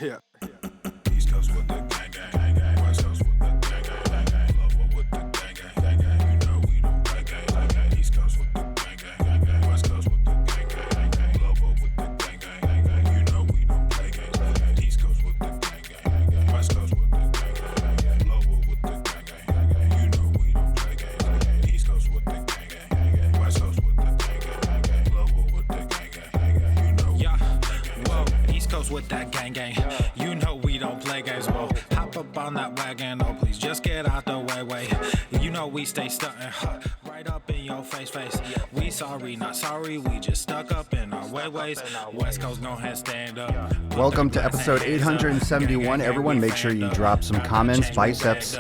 Yeah. East Coast with the gang gang gang, West Coast with the gang gang gang, Lower with the gang gang gang gang. You know we don't play gang. East Coast with the gang gang gang, West Coast with the gang gang gang, Lower with the gang gang gang. You know we don't play gang. East Coast with the gang gang gang, West Coast with the gang gang gang, Lower with the gang gang gang. You know we don't play gang. East Coast with the gang gang gang, West Coast with the gang gang gang, Lower with the gang gang gang. You know. Yeah, whoa, East Coast with that gang gang. You know we don't play games, whoa. Hop up on that wagon, oh please just get out the way. You know we stay stuntin', right up in your face. We sorry, not sorry, we just stuck up in our ways. West Coast, go ahead, stand up. Welcome to episode 871. Everyone, make sure you drop some comments. Biceps,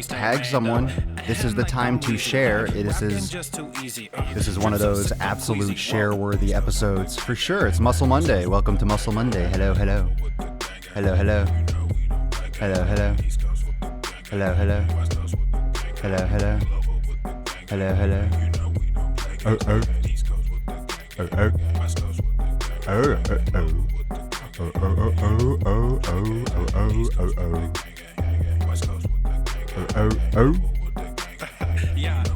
tag someone. This is the time to share. This is one of those absolute share-worthy episodes for sure. It's Muscle Monday. Welcome to Muscle Monday. Hello. Hello.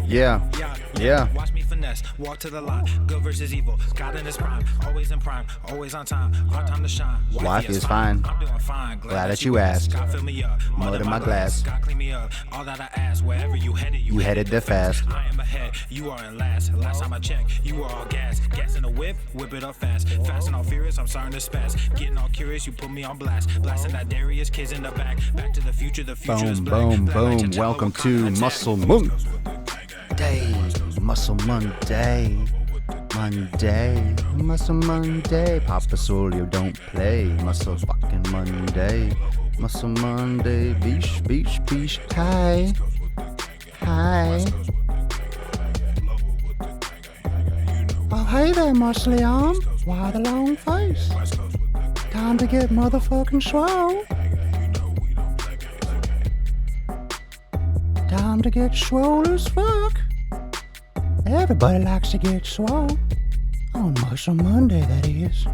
Yeah. Watch me finesse, walk to the line. Good versus evil, God in his prime. Always in prime, always on time. Our time to shine. Life is fine. I'm doing fine. Glad that you asked. God fill me up. Mud in my glass. God clean me up. All that I ask, wherever you headed, You headed there fast. I am ahead, you are in last. Last time I checked, you were all gas. Gas in the whip it up fast. Fast and all furious, I'm starting to spaz. Getting all curious, you put me on blast. Blasting that Darius, kids in the back. Back to the future is black. Boom. Welcome to Muscle Monday. Muscle Monday. Muscle Monday. Papa Swole, you don't play. Muscle fucking Monday. Muscle Monday. Beach. Hi. Oh, hey there, muscly arm. Why the long face? Time to get motherfucking swole. Time to get swole as fuck. Everybody likes to get swole. On Muscle Monday, that is.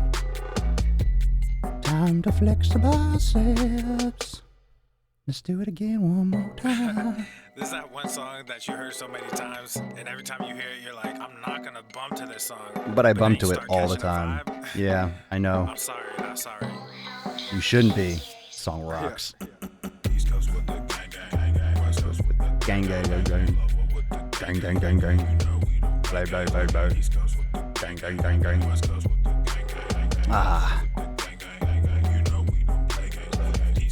Time to flex the biceps. Let's do it again one more time. This is that one song that you heard so many times, and every time you hear it, you're like, I'm not gonna bump to this song. But I bump then to you it start all the catching time. vibe. Yeah, I know. I'm sorry, not sorry. You shouldn't be. Song rocks. East Coast with the gang gang gang, West Coast with the Gang. Play. East Coast with the Gang. West Coast with the gang gang. Ah.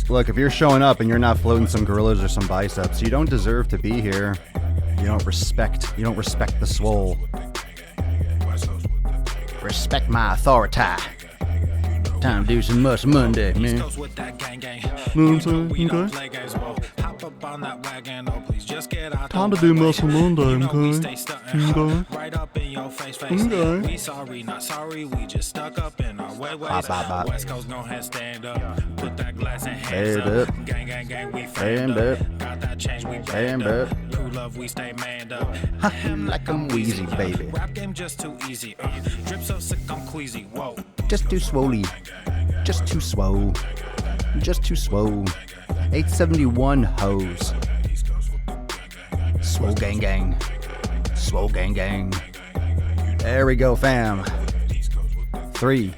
Look, if you're showing up and you're not floating some gorillas or some biceps, you don't deserve to be here. You don't respect the swole. Respect my authority. Time to do some Muscle Monday, East man. Coast with that gang gang. No, I'm You sorry, know we don't okay. play games, whoa. Hop up on that wagon, oh please just get out Time the to do way. Muscle Monday, You know we okay? stay stuntin', Okay. right up in your face. Okay. We sorry, not sorry, we just stuck up in our ways. Bop. West Coast, go ahead, stand up. Put that glass in hands Stand up. up. Gang, we Stand framed up. up. Got that change, we Stand band up. up. True love, we stay manned up. Like I'm wheezy, baby. Rap game just too easy. Drip so sick, I'm queasy. Whoa. Just too swole. Just too swole. 871 hoes. Swole gang. There we go, fam. 3,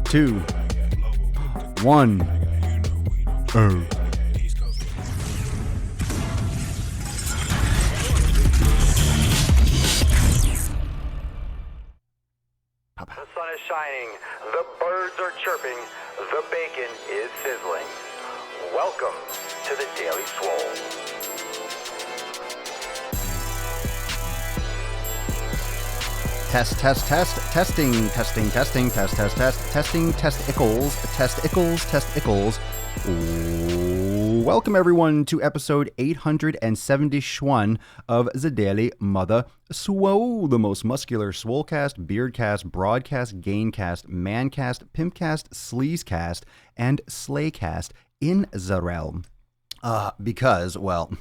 2, 1. Oh. The sun is shining, the birds are chirping, the bacon is sizzling. Welcome to the Daily Swole. Testicles. Ooh. Welcome everyone to episode 871 of the Daily Mother Swole, the most muscular swolecast, beardcast, broadcast, gaincast, mancast, pimpcast, sleazecast, and slaycast in the realm. Because, well,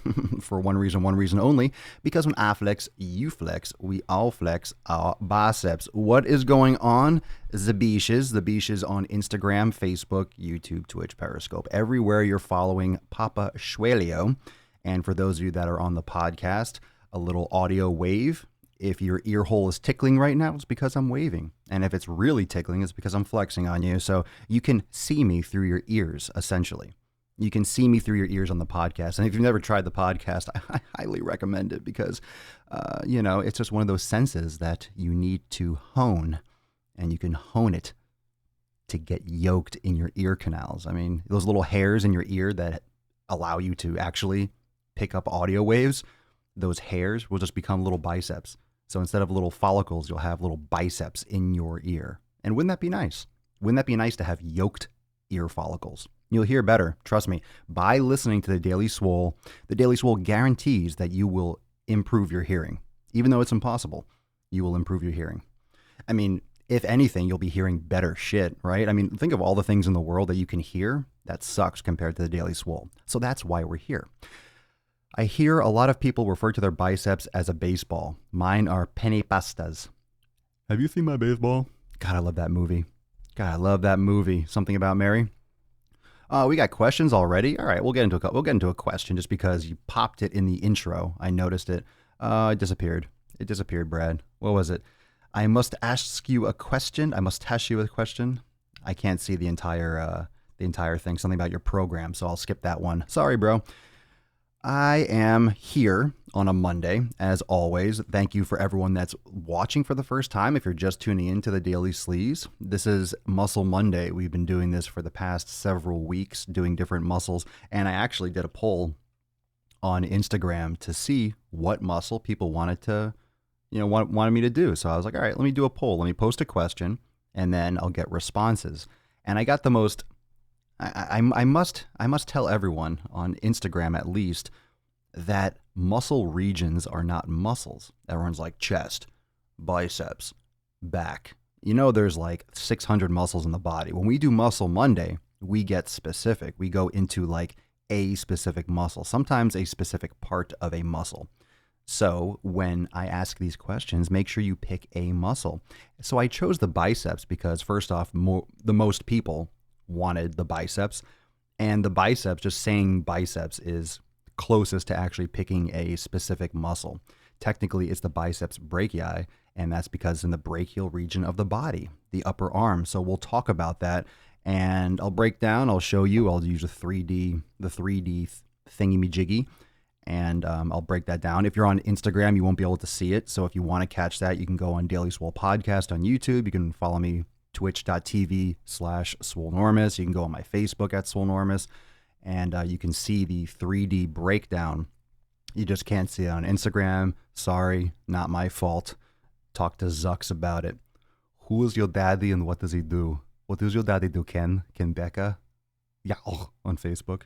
for one reason only, because when I flex, you flex, we all flex our biceps. What is going on? The beaches on Instagram, Facebook, YouTube, Twitch, Periscope, everywhere you're following Papa Swoleo. And for those of you that are on the podcast, a little audio wave. If your ear hole is tickling right now, it's because I'm waving. And if it's really tickling, it's because I'm flexing on you. So you can see me through your ears, essentially. You can see me through your ears on the podcast. And if you've never tried the podcast, I highly recommend it because, it's just one of those senses that you need to hone. And you can hone it to get yoked in your ear canals. I mean, those little hairs in your ear that allow you to actually pick up audio waves, those hairs will just become little biceps. So instead of little follicles, you'll have little biceps in your ear. And wouldn't that be nice? Wouldn't that be nice to have yoked ear follicles? You'll hear better, trust me, by listening to the Daily Swole. The Daily Swole guarantees that you will improve your hearing. Even though it's impossible, you will improve your hearing. I mean, if anything, you'll be hearing better shit, right? I mean, think of all the things in the world that you can hear. That sucks compared to the Daily Swole. So that's why we're here. I hear a lot of people refer to their biceps as a baseball. Mine are penny pastas. Have you seen my baseball? God, I love that movie. Something About Mary. We got questions already. All right, we'll get into a question just because you popped it in the intro. I noticed it. It disappeared. Brad. What was it? I must ask you a question. I can't see the entire thing. Something about your program, so I'll skip that one. Sorry, bro. I am here on a Monday, as always. Thank you for everyone that's watching for the first time. If you're just tuning in to the Daily Sleaze, this is Muscle Monday. We've been doing this for the past several weeks, doing different muscles. And I actually did a poll on Instagram to see what muscle people wanted me to do. So I was like, all right, let me do a poll. Let me post a question, and then I'll get responses. And I got the most... I must tell everyone on Instagram at least that muscle regions are not muscles. Everyone's like chest, biceps, back. There's like 600 muscles in the body. When we do Muscle Monday, we get specific. We go into like a specific muscle, sometimes a specific part of a muscle. So when I ask these questions, make sure you pick a muscle. So I chose the biceps because first off, the most people wanted the biceps, and the biceps, just saying biceps is closest to actually picking a specific muscle. Technically, it's the biceps brachii, and that's because in the brachial region of the body, the upper arm. So we'll talk about that, and I'll show you, I'll use the 3D thingy-me-jiggy, and I'll break that down. If you're on Instagram, you won't be able to see it, so if you want to catch that, you can go on Daily Swole Podcast on YouTube. You can follow me twitch.tv/Swolenormous. You can go on my Facebook at Swolenormous, and you can see the 3D breakdown. You just can't see it on Instagram. Sorry, not my fault. Talk to Zucks about it. Who is your daddy and what does he do? What does your daddy do, Ken? Ken Becca? Yeah, on Facebook.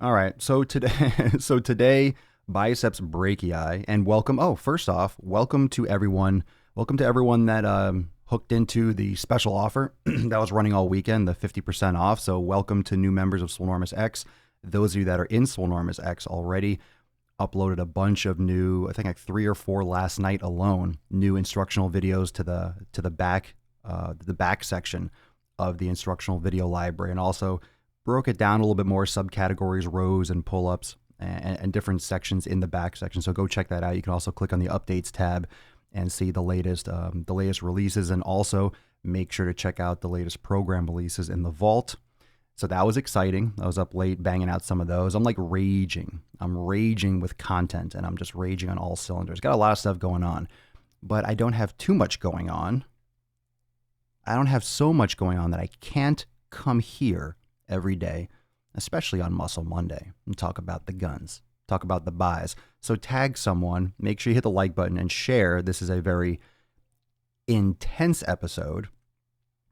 All right, so today, biceps brachii, and welcome. First off, welcome to everyone that hooked into the special offer that was running all weekend, the 50% off. So welcome to new members of Swolenormous X. Those of you that are in Swolenormous X already, uploaded a bunch of new, I think like 3 or 4 last night alone, new instructional videos to the back section of the instructional video library, and also broke it down a little bit more, subcategories, rows and pull-ups, and different sections in the back section. So go check that out. You can also click on the updates tab and see the latest releases, and also make sure to check out the latest program releases in the vault. So that was exciting. I was up late banging out some of those. I'm like raging. I'm raging with content, and I'm just raging on all cylinders. Got a lot of stuff going on, but I don't have too much going on. I don't have so much going on that I can't come here every day, especially on Muscle Monday, and talk about the guns. Talk about the buys. So tag someone, make sure you hit the like button and share. This is a very intense episode.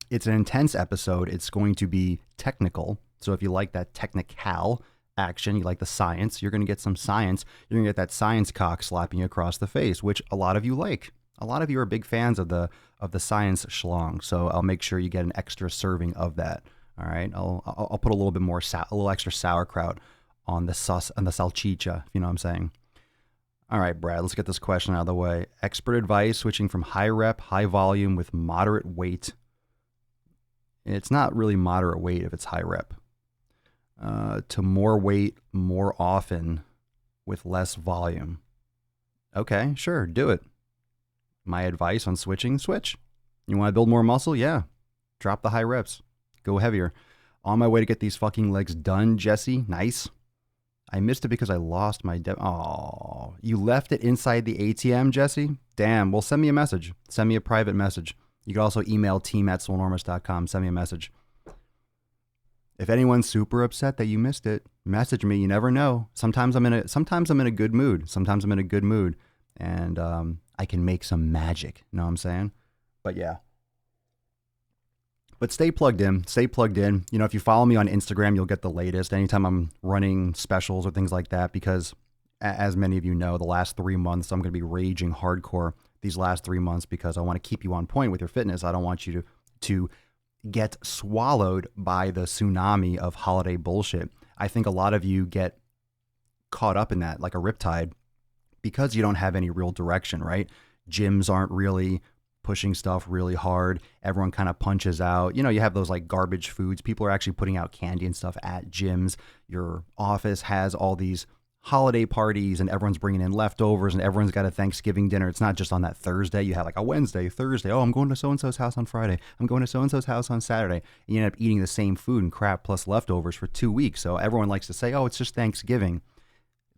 It's an intense episode. It's going to be technical. So if you like that technical action, you like the science, you're going to get some science. You're going to get that science cock slapping you across the face, which a lot of you like. A lot of you are big fans of the science schlong. So I'll make sure you get an extra serving of that. All right. I'll put a little bit more, a little extra sauerkraut on the salchicha, if you know what I'm saying. All right, Brad, let's get this question out of the way. Expert advice, switching from high rep, high volume with moderate weight. It's not really moderate weight if it's high rep. To more weight more often with less volume. Okay, sure, do it. My advice on switching, switch. You want to build more muscle? Yeah. Drop the high reps. Go heavier. On my way to get these fucking legs done, Jesse. Nice. I missed it because I lost my... Oh, you left it inside the ATM, Jesse? Damn. Well, send me a message. Send me a private message. You can also email team@swolenormous.com. Send me a message. If anyone's super upset that you missed it, message me. You never know. Sometimes I'm in a good mood. Sometimes I'm in a good mood. And I can make some magic. You know what I'm saying? But yeah. But stay plugged in. Stay plugged in. You know, if you follow me on Instagram, you'll get the latest anytime I'm running specials or things like that. Because as many of you know, the last 3 months, I'm going to be raging hardcore these last 3 months because I want to keep you on point with your fitness. I don't want you to get swallowed by the tsunami of holiday bullshit. I think a lot of you get caught up in that like a riptide because you don't have any real direction, right? Gyms aren't really pushing stuff really hard. Everyone kind of punches out. You know, you have those like garbage foods. People are actually putting out candy and stuff at gyms. Your office has all these holiday parties and everyone's bringing in leftovers and everyone's got a Thanksgiving dinner. It's not just on that Thursday. You have like a Wednesday, Thursday. Oh, I'm going to so-and-so's house on Friday. I'm going to so-and-so's house on Saturday. And you end up eating the same food and crap plus leftovers for 2 weeks. So everyone likes to say, oh, it's just Thanksgiving.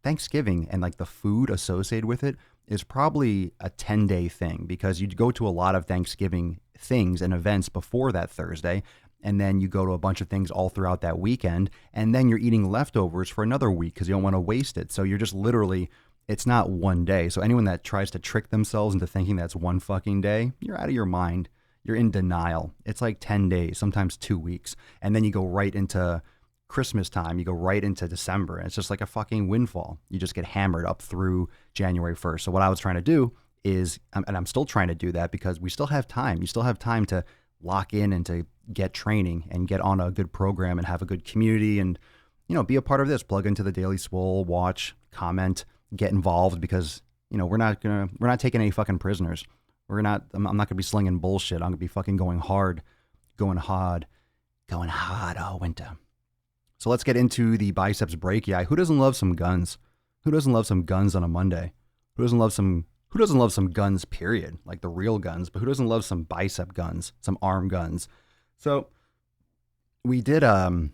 Thanksgiving and like the food associated with it is probably a 10-day thing because you'd go to a lot of Thanksgiving things and events before that Thursday, and then you go to a bunch of things all throughout that weekend, and then you're eating leftovers for another week because you don't want to waste it. So you're just literally, it's not one day. So anyone that tries to trick themselves into thinking that's one fucking day, you're out of your mind. You're in denial. It's like 10 days, sometimes 2 weeks. And then you go right into Christmas time, you go right into December, and it's just like a fucking windfall. You just get hammered up through January 1st. So what I was trying to do is, and I'm still trying to do that because we still have time. You still have time to lock in and to get training and get on a good program and have a good community and, you know, be a part of this. Plug into the Daily Swole, watch, comment, get involved because, you know, we're not taking any fucking prisoners. I'm not gonna be slinging bullshit. I'm gonna be fucking going hard. Oh, winter. So let's get into the biceps brachii. Who doesn't love some guns? Who doesn't love some guns on a Monday? Who doesn't love some guns, period? Like the real guns, but who doesn't love some bicep guns, some arm guns? So we did the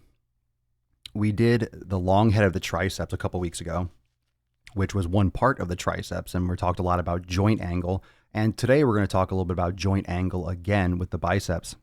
long head of the triceps a couple weeks ago, which was one part of the triceps, and we talked a lot about joint angle. And today we're going to talk a little bit about joint angle again with the biceps.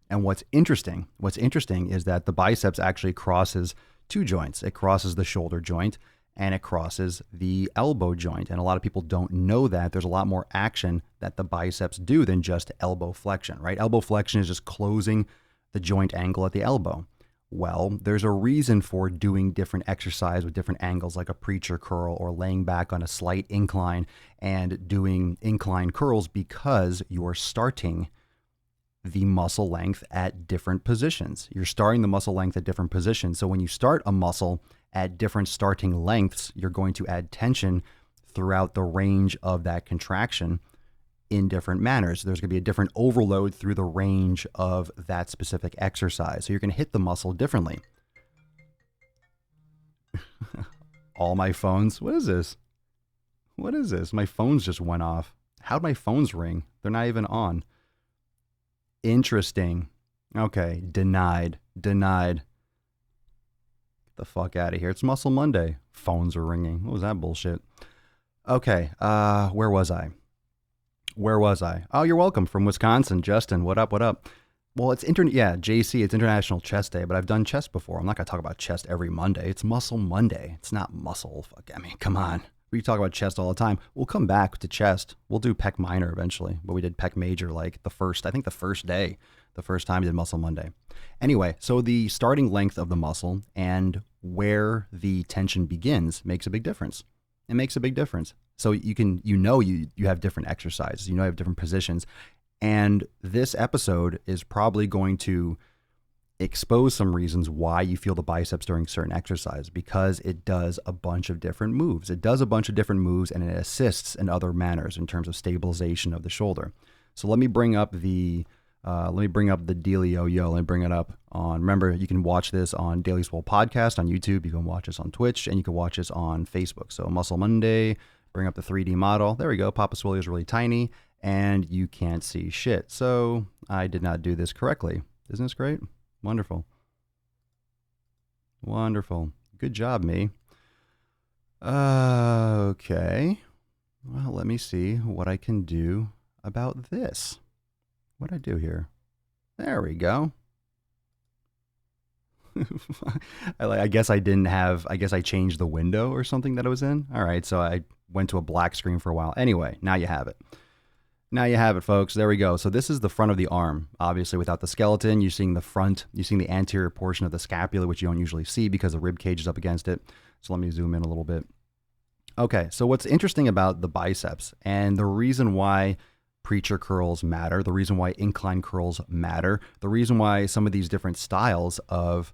And what's interesting is that the biceps actually crosses two joints. It crosses the shoulder joint and it crosses the elbow joint. And a lot of people don't know that. There's a lot more action that the biceps do than just elbow flexion, right? Elbow flexion is just closing the joint angle at the elbow. Well, there's a reason for doing different exercise with different angles, like a preacher curl or laying back on a slight incline and doing incline curls, because you're starting the muscle length at different positions. You're starting the muscle length at different positions. So when you start a muscle at different starting lengths, you're going to add tension throughout the range of that contraction in different manners. There's going to be a different overload through the range of that specific exercise. So you're going to hit the muscle differently. All my phones. What is this? What is this? My phones just went off. How'd my phones ring? They're not even on. Interesting. Okay, denied. Get the fuck out of here. It's Muscle Monday. Phones are ringing. What was that bullshit? Okay, where was I? Oh, you're welcome. From Wisconsin, Justin. What up? Well, it's JC, it's International Chest Day, but I've done chest before. I'm not going to talk about chest every Monday. It's Muscle Monday. It's not muscle. Come on. We talk about chest all the time. We'll come back to chest. We'll do pec minor eventually, but we did pec major like the first time we did Muscle Monday. Anyway, so the starting length of the muscle and where the tension begins makes a big difference. It makes a big difference. So you have different exercises, you have different positions. And this episode is probably going to expose some reasons why you feel the biceps during certain exercise, because it does a bunch of different moves. It does a bunch of different moves, and it assists in other manners in terms of stabilization of the shoulder. So let me bring up the Dealio Yo. Let me bring it up on. Remember, you can watch this on Daily Swole Podcast on YouTube. You can watch this on Twitch, and you can watch this on Facebook. So Muscle Monday, bring up the 3D model. There we go. Papa Swole is really tiny, and you can't see shit. So I did not do this correctly. Isn't this great? Wonderful. Wonderful. Good job, me. Okay. Well, let me see what I can do about this. What did I do here? There we go. I guess I changed the window or something that I was in. All right, so I went to a black screen for a while. Anyway, now you have it. Now you have it, folks. There we go. So this is the front of the arm. Obviously, without the skeleton, you're seeing the front. You're seeing the anterior portion of the scapula, which you don't usually see because the rib cage is up against it. So let me zoom in a little bit. Okay, so what's interesting about the biceps, and the reason why preacher curls matter, the reason why incline curls matter, the reason why some of these different styles of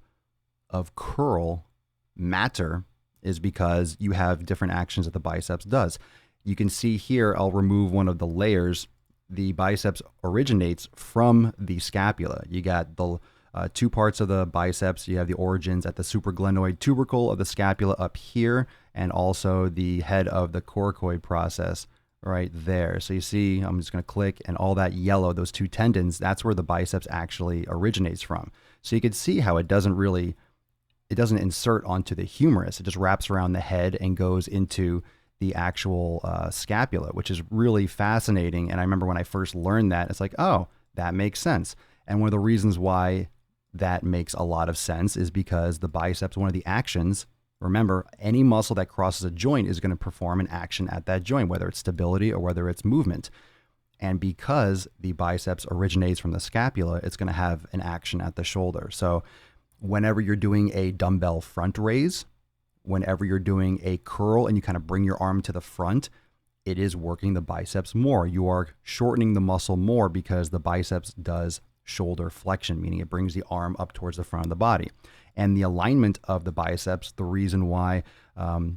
curl matter is because you have different actions that the biceps does. You can see here, I'll remove one of the layers. The biceps originates from the scapula. You got the two parts of the biceps. You have the origins at the supraglenoid tubercle of the scapula up here, and also the head of the coracoid process right there. So you see, I'm just going to click, and all that yellow, those two tendons, that's where the biceps actually originates from. So you can see how it doesn't insert onto the humerus. It just wraps around the head and goes into the actual scapula, which is really fascinating. And I remember when I first learned that, it's like, oh, that makes sense. And one of the reasons why that makes a lot of sense is because the biceps, one of the actions, remember, any muscle that crosses a joint is going to perform an action at that joint, whether it's stability or whether it's movement. And because the biceps originates from the scapula, it's going to have an action at the shoulder. So whenever you're doing a dumbbell front raise, whenever you're doing a curl and you kind of bring your arm to the front, it is working the biceps more. You are shortening the muscle more because the biceps does shoulder flexion, meaning it brings the arm up towards the front of the body. And the alignment of the biceps, the reason why,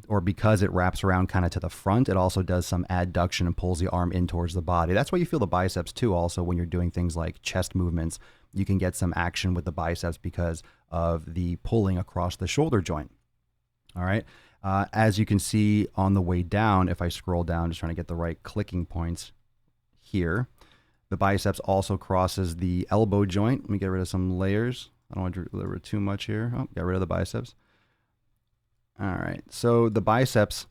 or because it wraps around kind of to the front, it also does some adduction and pulls the arm in towards the body. That's why you feel the biceps too. Also, when you're doing things like chest movements, you can get some action with the biceps because of the pulling across the shoulder joint. All right. As you can see on the way down, if I scroll down, just trying to get the right clicking points here, the biceps also crosses the elbow joint. Let me get rid of some layers. I don't want to deliver too much here. Oh, got rid of the biceps. All right. So the biceps,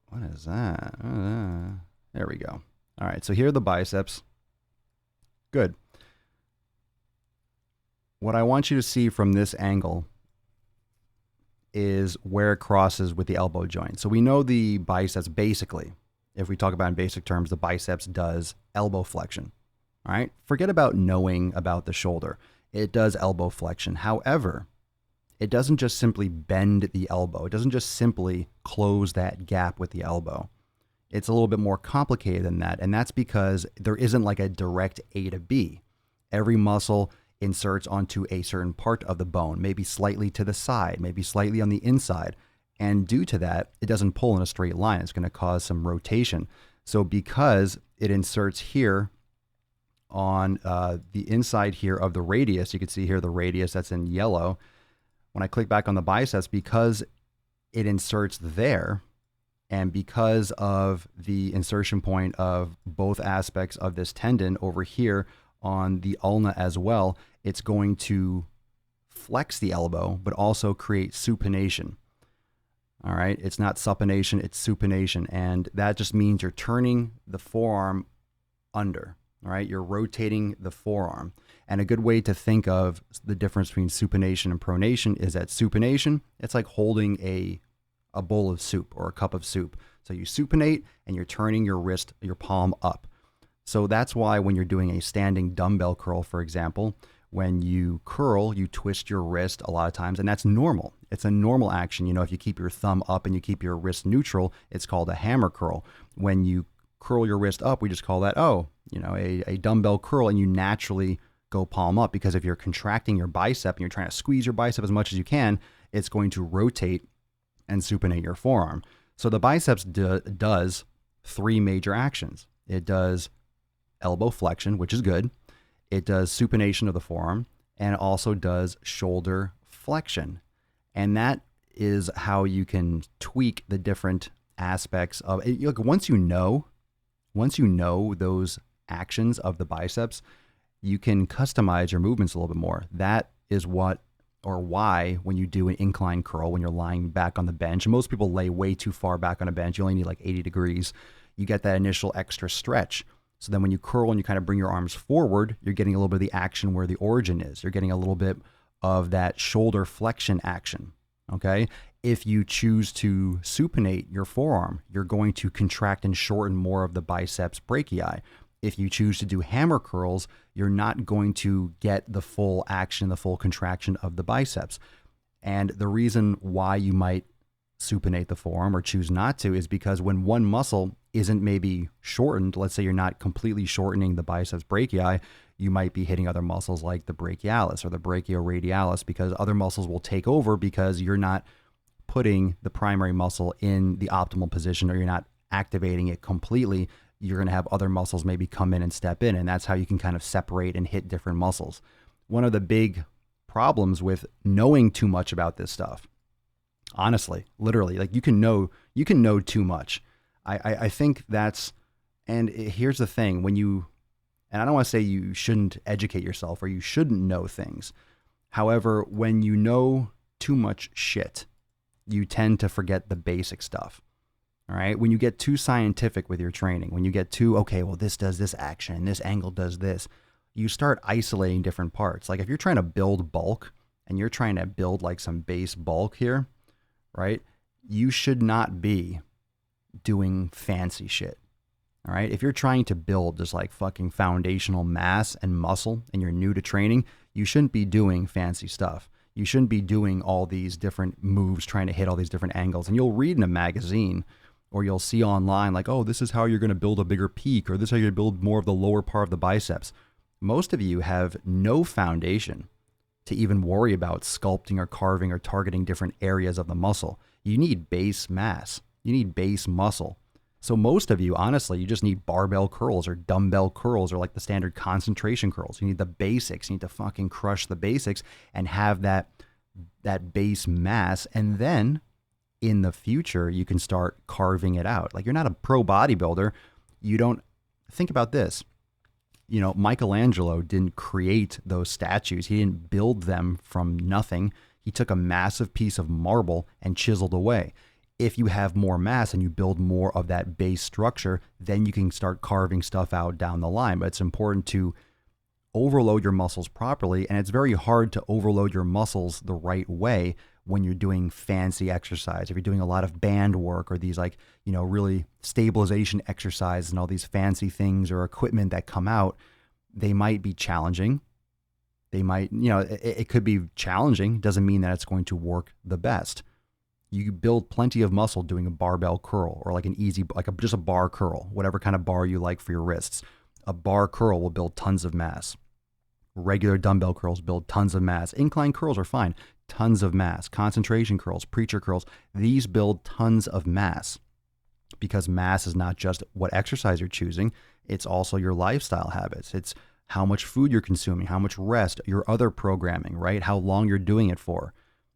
what is that? There we go. All right. So here are the biceps. Good. What I want you to see from this angle is where it crosses with the elbow joint. So we know the biceps basically, if we talk about in basic terms, the biceps does elbow flexion. All right. Forget about knowing about the shoulder. It does elbow flexion. However, it doesn't just simply bend the elbow. It doesn't just simply close that gap with the elbow. It's a little bit more complicated than that. And that's because there isn't like a direct A to B. Every muscle inserts onto a certain part of the bone, maybe slightly to the side, maybe slightly on the inside. And due to that, it doesn't pull in a straight line. It's going to cause some rotation. So because it inserts here on the inside here of the radius, you can see here the radius that's in yellow. When I click back on the biceps, because it inserts there, and because of the insertion point of both aspects of this tendon over here on the ulna as well, it's going to flex the elbow, but also create supination. All right. It's not supination, it's supination. And that just means you're turning the forearm under. All right. You're rotating the forearm. And a good way to think of the difference between supination and pronation is that supination, it's like holding a bowl of soup or a cup of soup. So you supinate and you're turning your wrist, your palm up. So that's why when you're doing a standing dumbbell curl, for example, when you curl, you twist your wrist a lot of times, and that's normal. It's a normal action. You know, if you keep your thumb up and you keep your wrist neutral, it's called a hammer curl. When you curl your wrist up, we just call that, a dumbbell curl, and you naturally go palm up, because if you're contracting your bicep and you're trying to squeeze your bicep as much as you can, it's going to rotate and supinate your forearm. So the biceps does three major actions. It does elbow flexion, which is good. It does supination of the forearm, and it also does shoulder flexion. And that is how you can tweak the different aspects of it. Look, once you know those actions of the biceps, you can customize your movements a little bit more. That is what or why when you do an incline curl, when you're lying back on the bench, and most people lay way too far back on a bench, you only need like 80 degrees, you get that initial extra stretch. So then when you curl and you kind of bring your arms forward, you're getting a little bit of the action where the origin is. You're getting a little bit of that shoulder flexion action, okay? If you choose to supinate your forearm, you're going to contract and shorten more of the biceps brachii. If you choose to do hammer curls, you're not going to get the full action, the full contraction of the biceps. And the reason why you might supinate the forearm or choose not to is because when one muscle isn't maybe shortened, let's say you're not completely shortening the biceps brachii, you might be hitting other muscles like the brachialis or the brachioradialis, because other muscles will take over because you're not putting the primary muscle in the optimal position, or you're not activating it completely. You're going to have other muscles maybe come in and step in, and that's how you can kind of separate and hit different muscles. One of the big problems with knowing too much about this stuff, honestly, literally, like you can know too much. I think that's, and here's the thing, and I don't want to say you shouldn't educate yourself or you shouldn't know things. However, when you know too much shit, you tend to forget the basic stuff. All right. When you get too scientific with your training, when you get too, okay, well, this does this action, this angle does this, you start isolating different parts. Like if you're trying to build bulk and you're trying to build like some base bulk here, right? You should not be doing fancy shit. All right. If you're trying to build just like fucking foundational mass and muscle and you're new to training, you shouldn't be doing fancy stuff. You shouldn't be doing all these different moves, trying to hit all these different angles. And you'll read in a magazine or you'll see online like, oh, this is how you're going to build a bigger peak, or this is how you're going to build more of the lower part of the biceps. Most of you have no foundation to even worry about sculpting or carving or targeting different areas of the muscle. You need base mass. You need base muscle. So most of you, honestly, you just need barbell curls or dumbbell curls or like the standard concentration curls. You need the basics. You need to fucking crush the basics and have that base mass. And then in the future, you can start carving it out. Like you're not a pro bodybuilder. You don't think about this. You know, Michelangelo didn't create those statues. He didn't build them from nothing. He took a massive piece of marble and chiseled away. If you have more mass and you build more of that base structure, then you can start carving stuff out down the line. But it's important to overload your muscles properly. And it's very hard to overload your muscles the right way when you're doing fancy exercise. If you're doing a lot of band work or these like, you know, really stabilization exercises and all these fancy things or equipment that come out, they might be challenging. They might, you know, it could be challenging. Doesn't mean that it's going to work the best. You build plenty of muscle doing a barbell curl or like an easy, just a bar curl, whatever kind of bar you like for your wrists. A bar curl will build tons of mass. Regular dumbbell curls build tons of mass. Incline curls are fine. Tons of mass. Concentration curls, preacher curls, these build tons of mass, because mass is not just what exercise you're choosing. It's also your lifestyle habits. It's how much food you're consuming, how much rest, your other programming, right? How long you're doing it for.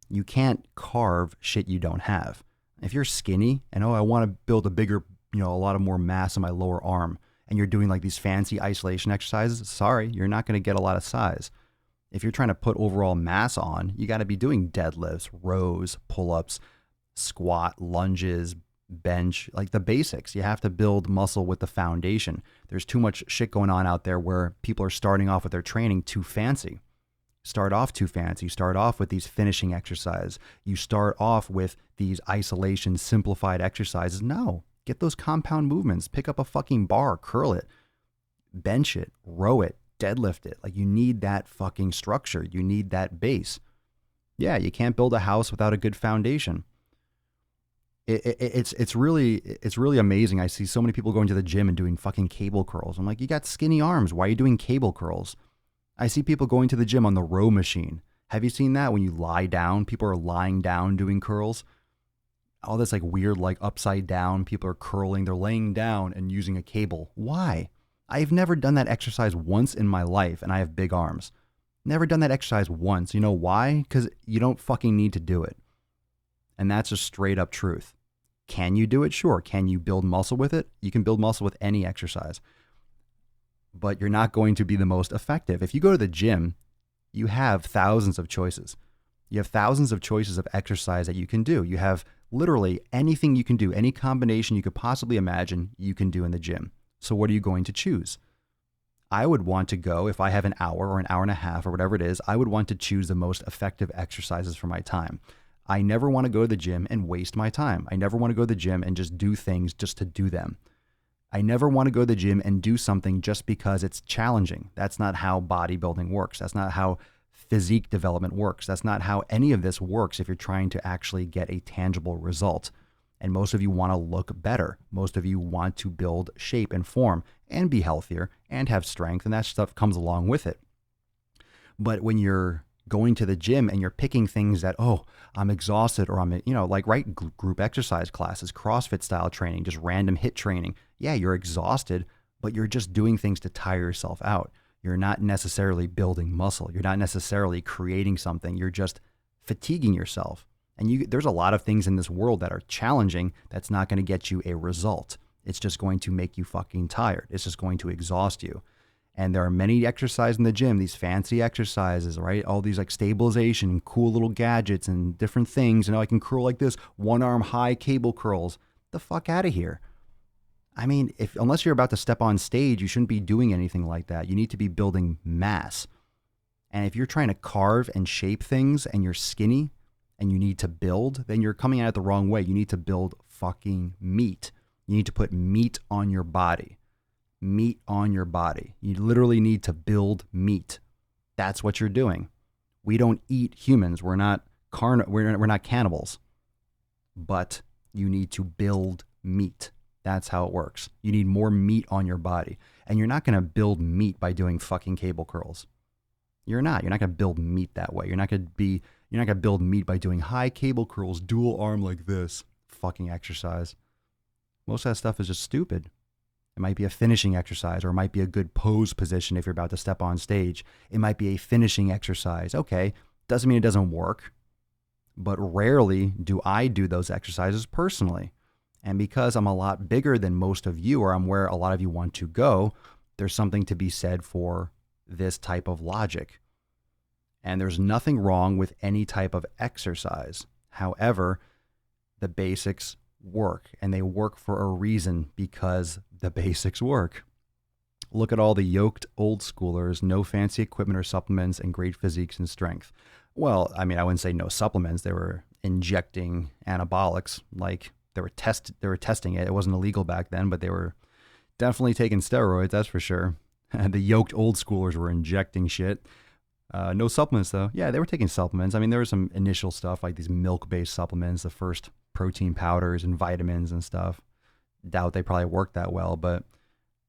You can't carve shit you don't have. If you're skinny and, oh, I want to build a bigger, you know, a lot of more mass in my lower arm, and you're doing like these fancy isolation exercises, sorry, you're not going to get a lot of size. If you're trying to put overall mass on, you got to be doing deadlifts, rows, pull-ups, squat, lunges, bench, like the basics. You have to build muscle with the foundation. There's too much shit going on out there where people are starting off with their training too fancy. Start off too fancy. You start off with these finishing exercises. You start off with these isolation simplified exercises. No, get those compound movements. Pick up a fucking bar, curl it, bench it, row it, deadlift it. Like you need that fucking structure. You need that base. Yeah, you can't build a house without a good foundation. It's really amazing. I see so many people going to the gym and doing fucking cable curls. I'm like, you got skinny arms. Why are you doing cable curls? I see people going to the gym on the row machine. Have you seen that when you lie down? People are lying down doing curls. All this like weird, like upside down. People are curling. They're laying down and using a cable. Why? I've never done that exercise once in my life, and I have big arms. Never done that exercise once. You know why? Because you don't fucking need to do it. And that's just straight up truth. Can you do it? Sure. Can you build muscle with it? You can build muscle with any exercise. But you're not going to be the most effective. If you go to the gym, you have thousands of choices. You have thousands of choices of exercise that you can do. You have literally anything you can do, any combination you could possibly imagine you can do in the gym. So what are you going to choose? I would want to go, if I have an hour or an hour and a half or whatever it is, I would want to choose the most effective exercises for my time. I never want to go to the gym and waste my time. I never want to go to the gym and just do things just to do them. I never want to go to the gym and do something just because it's challenging. That's not how bodybuilding works. That's not how physique development works. That's not how any of this works if you're trying to actually get a tangible result. And most of you want to look better. Most of you want to build shape and form and be healthier and have strength, and that stuff comes along with it. But when you're going to the gym and you're picking things that, oh, I'm exhausted, or I'm, like group exercise classes, CrossFit style training, just random HIIT training. Yeah, you're exhausted, but you're just doing things to tire yourself out. You're not necessarily building muscle. You're not necessarily creating something. You're just fatiguing yourself. And there's a lot of things in this world that are challenging that's not going to get you a result. It's just going to make you fucking tired. It's just going to exhaust you. And there are many exercises in the gym, these fancy exercises, right? All these like stabilization and cool little gadgets and different things. I can curl like this, one arm high cable curls. The fuck out of here. I mean, unless you're about to step on stage, you shouldn't be doing anything like that. You need to be building mass. And if you're trying to carve and shape things and you're skinny and you need to build, then you're coming at it the wrong way. You need to build fucking meat. You need to put meat on your body. Meat on your body. You literally need to build meat. That's what you're doing. We don't eat humans. We're not we're not cannibals. But you need to build meat. That's how it works. You need more meat on your body. And you're not going to build meat by doing fucking cable curls. You're not. You're not going to build meat that way. You're not going to build meat by doing high cable curls, dual arm like this. Fucking exercise. Most of that stuff is just stupid. It might be a finishing exercise, or it might be a good pose position if you're about to step on stage. It might be a finishing exercise. Okay, doesn't mean it doesn't work. But rarely do I do those exercises personally. And because I'm a lot bigger than most of you, or I'm where a lot of you want to go, there's something to be said for this type of logic. And there's nothing wrong with any type of exercise. However, the basics work, and they work for a reason, because the basics work. Look at all the yoked old schoolers, no fancy equipment or supplements, and great physiques and strength. Well, I mean, I wouldn't say no supplements. They were injecting anabolics, like they were testing it. It wasn't illegal back then, but they were definitely taking steroids, that's for sure. The yoked old schoolers were injecting shit. No supplements, though. Yeah, they were taking supplements. I mean, there was some initial stuff like these milk-based supplements, the first protein powders and vitamins and stuff. Doubt they probably worked that well, but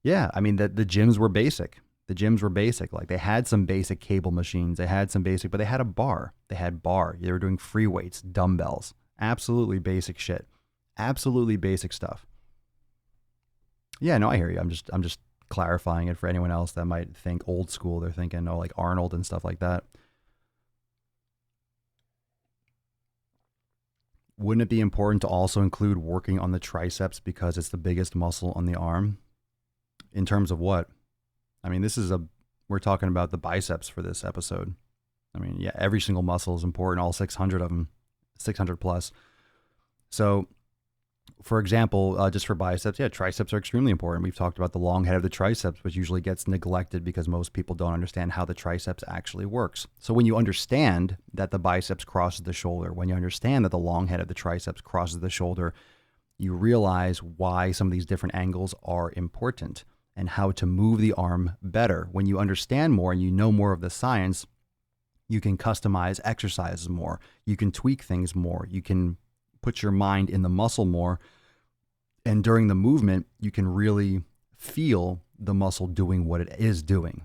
yeah, I mean, the gyms were basic. The gyms were basic. Like, they had some basic cable machines. They had some basic, but they had a bar. They were doing free weights, dumbbells. Absolutely basic shit. Absolutely basic stuff. Yeah, no, I hear you. I'm just clarifying it for anyone else that might think old school. They're thinking, oh, like Arnold and stuff like that. Wouldn't it be important to also include working on the triceps because it's the biggest muscle on the arm? In terms of what? I mean, we're talking about the biceps for this episode. I mean, yeah, every single muscle is important, all 600 of them, 600 plus. So, for example, just for biceps, yeah, triceps are extremely important. We've talked about the long head of the triceps, which usually gets neglected because most people don't understand how the triceps actually works. So when you understand that the biceps crosses the shoulder, when you understand that the long head of the triceps crosses the shoulder, you realize why some of these different angles are important and how to move the arm better. When you understand more and you know more of the science, you can customize exercises more. You can tweak things more. You can put your mind in the muscle more. And during the movement, you can really feel the muscle doing what it is doing.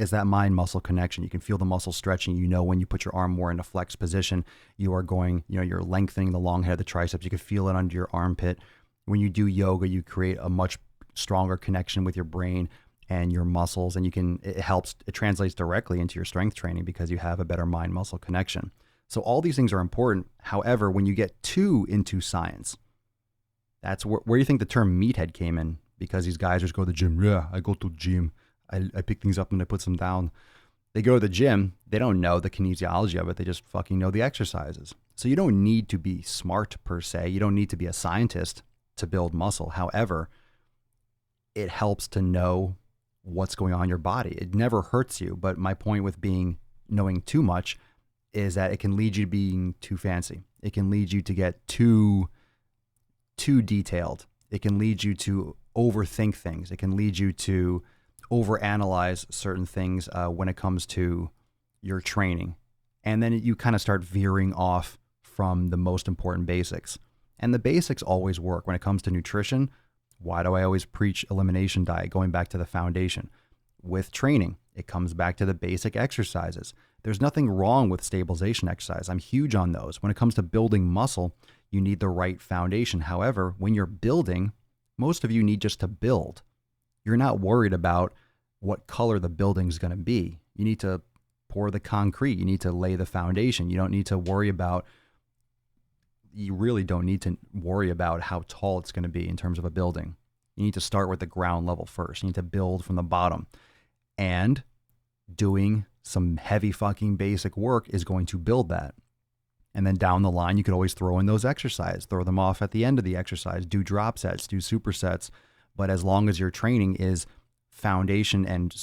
is that mind-muscle connection. You can feel the muscle stretching. You know when you put your arm more in a flex position, you are going, you're lengthening the long head of the triceps. You can feel it under your armpit. When you do yoga, you create a much stronger connection with your brain and your muscles, and it translates directly into your strength training because you have a better mind-muscle connection. So all these things are important. However, when you get too into science, that's where you think the term meathead came in, because these guys just go to the gym. Yeah, I go to the gym. I pick things up and I put them down. They go to the gym. They don't know the kinesiology of it. They just fucking know the exercises. So you don't need to be smart per se. You don't need to be a scientist to build muscle. However, it helps to know what's going on in your body. It never hurts you. But my point with knowing too much is that it can lead you to being too fancy. It can lead you to get too detailed. It can lead you to overthink things. It can lead you to overanalyze certain things when it comes to your training. And then you kind of start veering off from the most important basics. And the basics always work. When it comes to nutrition, why do I always preach elimination diet? Going back to the foundation. With training, it comes back to the basic exercises. There's nothing wrong with stabilization exercise. I'm huge on those. When it comes to building muscle, you need the right foundation. However, when you're building, most of you need just to build. You're not worried about what color the building's going to be. You need to pour the concrete. You need to lay the foundation. You really don't need to worry about how tall it's going to be in terms of a building. You need to start with the ground level first. You need to build from the bottom. And doing some heavy fucking basic work is going to build that. And then down the line, you could always throw in those exercises, throw them off at the end of the exercise, do drop sets, do supersets. But as long as your training is foundation and,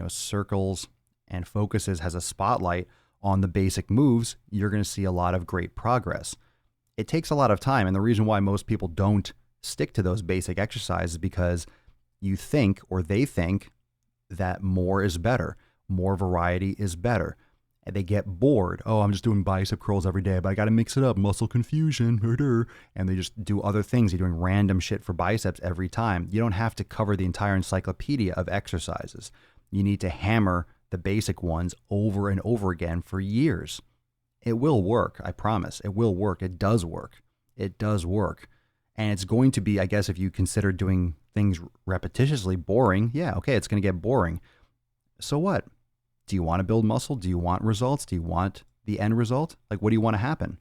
circles and focuses, has a spotlight on the basic moves, you're going to see a lot of great progress. It takes a lot of time. And the reason why most people don't stick to those basic exercises is because they think that more is better. More variety is better. And they get bored. Oh, I'm just doing bicep curls every day, but I got to mix it up. Muscle confusion. And they just do other things. You're doing random shit for biceps every time. You don't have to cover the entire encyclopedia of exercises. You need to hammer the basic ones over and over again for years. It will work. I promise. It will work. It does work. It does work. And it's going to be, I guess, if you consider doing things repetitiously boring, yeah, okay, it's going to get boring. So what? Do you want to build muscle? Do you want results? Do you want the end result? Like, what do you want to happen?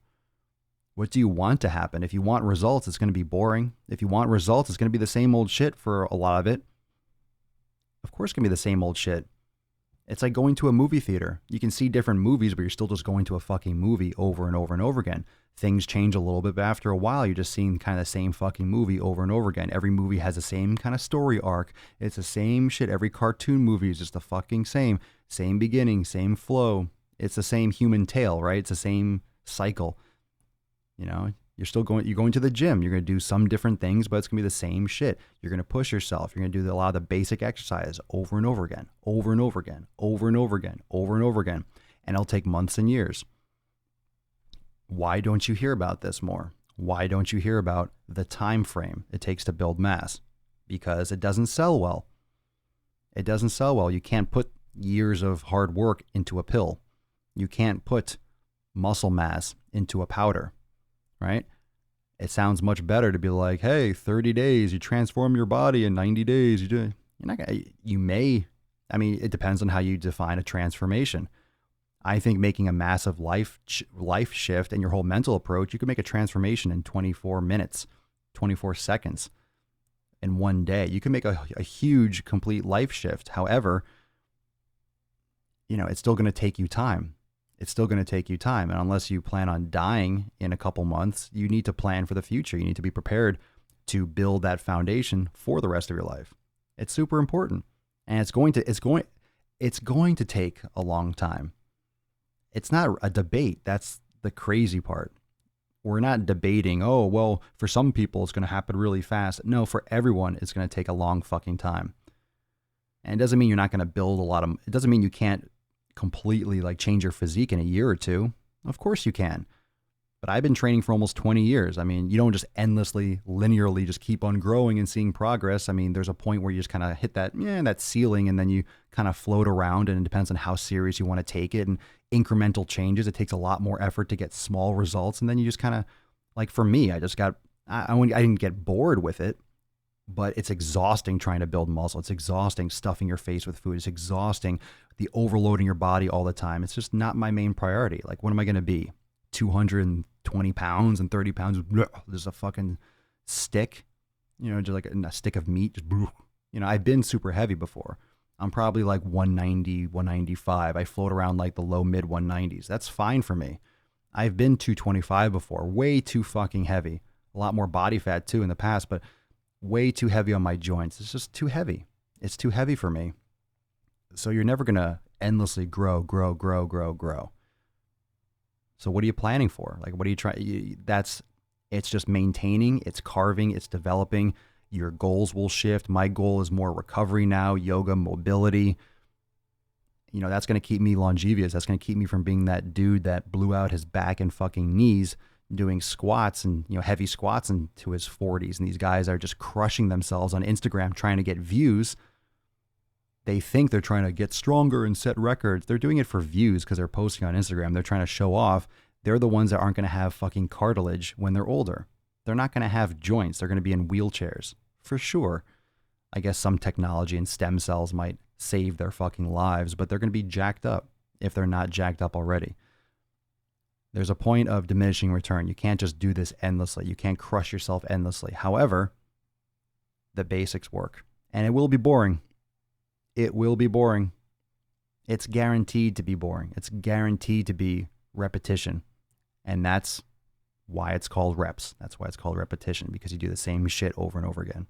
What do you want to happen? If you want results, it's going to be boring. If you want results, it's going to be the same old shit for a lot of it. Of course, it's going to be the same old shit. It's like going to a movie theater. You can see different movies, but you're still just going to a fucking movie over and over and over again. Things change a little bit, but after a while, you're just seeing kind of the same fucking movie over and over again. Every movie has the same kind of story arc. It's the same shit. Every cartoon movie is just the fucking same. Same beginning, same flow. It's the same human tale, right? It's the same cycle. You're going to the gym. You're going to do some different things, but it's going to be the same shit. You're going to push yourself. You're going to do a lot of the basic exercise over and over again, over and over again, over and over again, over and over again. And it'll take months and years. Why don't you hear about this more? Why don't you hear about the time frame it takes to build mass? Because it doesn't sell well. It doesn't sell well. You can't put years of hard work into a pill. You can't put muscle mass into a powder, right? It sounds much better to be like, hey, 30 days, you transform your body in 90 days. It depends on how you define a transformation. I think making a massive life shift and your whole mental approach, you can make a transformation in 24 minutes, 24 seconds in one day. You can make a huge, complete life shift. However, it's still going to take you time. It's still going to take you time. And unless you plan on dying in a couple months, you need to plan for the future. You need to be prepared to build that foundation for the rest of your life. It's super important. And it's going to take a long time. It's not a debate. That's the crazy part. We're not debating, oh, well, for some people it's going to happen really fast. No, for everyone, it's going to take a long fucking time. And it doesn't mean you're not going to build it doesn't mean you can't completely change your physique in a year or two. Of course you can. But I've been training for almost 20 years. I mean, you don't just endlessly, linearly just keep on growing and seeing progress. I mean, there's a point where you just kind of hit that ceiling, and then you kind of float around, and it depends on how serious you want to take it. And incremental changes, it takes a lot more effort to get small results. And then you just kind of, like for me, I didn't get bored with it, but it's exhausting trying to build muscle. It's exhausting stuffing your face with food. It's exhausting the overloading your body all the time. It's just not my main priority. Like, what am I going to be? 220 pounds and 30 pounds. There's a fucking stick, just like a stick of meat. Just, I've been super heavy before. I'm probably like 190, 195. I float around like the low mid 190s. That's fine for me. I've been 225 before, way too fucking heavy. A lot more body fat too in the past, but way too heavy on my joints. It's just too heavy. It's too heavy for me. So you're never going to endlessly grow. So what are you planning for? Like, what are you trying? It's just maintaining, it's carving, it's developing. Your goals will shift. My goal is more recovery now, yoga, mobility. That's going to keep me longevous. That's going to keep me from being that dude that blew out his back and fucking knees doing squats and, heavy squats into his 40s. And these guys are just crushing themselves on Instagram trying to get views. They think they're trying to get stronger and set records. They're doing it for views because they're posting on Instagram. They're trying to show off. They're the ones that aren't going to have fucking cartilage when they're older. They're not going to have joints. They're going to be in wheelchairs for sure. I guess some technology and stem cells might save their fucking lives, but they're going to be jacked up if they're not jacked up already. There's a point of diminishing return. You can't just do this endlessly. You can't crush yourself endlessly. However, the basics work, and it will be boring. It will be boring. It's guaranteed to be boring. It's guaranteed to be repetition. And that's why it's called reps. That's why it's called repetition, because you do the same shit over and over again.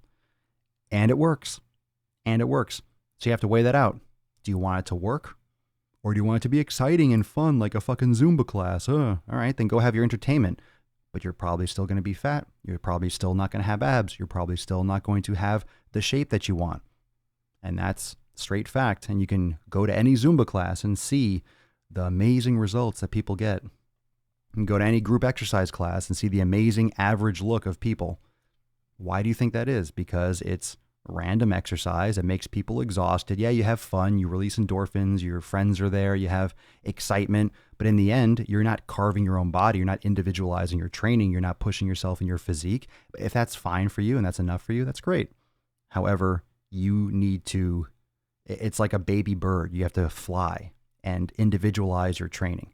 And it works. And it works. So you have to weigh that out. Do you want it to work? Or do you want it to be exciting and fun like a fucking Zumba class? All right, then go have your entertainment. But you're probably still going to be fat. You're probably still not going to have abs. You're probably still not going to have the shape that you want. And that's straight fact. And you can go to any Zumba class and see the amazing results that people get. You can go to any group exercise class and see the amazing average look of people. Why do you think that is? Because it's random exercise. It makes people exhausted. Yeah, you have fun. You release endorphins. Your friends are there. You have excitement. But in the end, you're not carving your own body. You're not individualizing your training. You're not pushing yourself in your physique. If that's fine for you and that's enough for you, that's great. However, you need to, it's like a baby bird. You have to fly and individualize your training.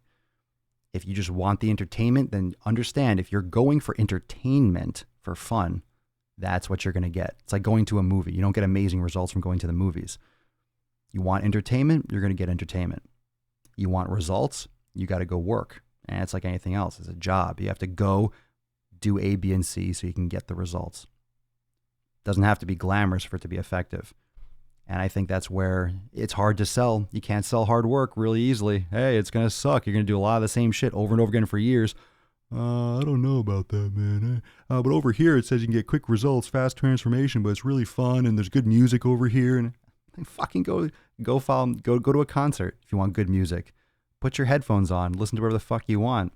If you just want the entertainment, then understand if you're going for entertainment, for fun, that's what you're going to get. It's like going to a movie. You don't get amazing results from going to the movies. You want entertainment, you're going to get entertainment. You want results, you got to go work. And it's like anything else. It's a job. You have to go do A, B, and C so you can get the results. It doesn't have to be glamorous for it to be effective. And I think that's where it's hard to sell. You can't sell hard work really easily. Hey, it's going to suck. You're going to do a lot of the same shit over and over again for years. I don't know about that, man. But over here it says you can get quick results, fast transformation, but it's really fun and there's good music over here. And fucking go to a concert if you want good music. Put your headphones on, listen to whatever the fuck you want.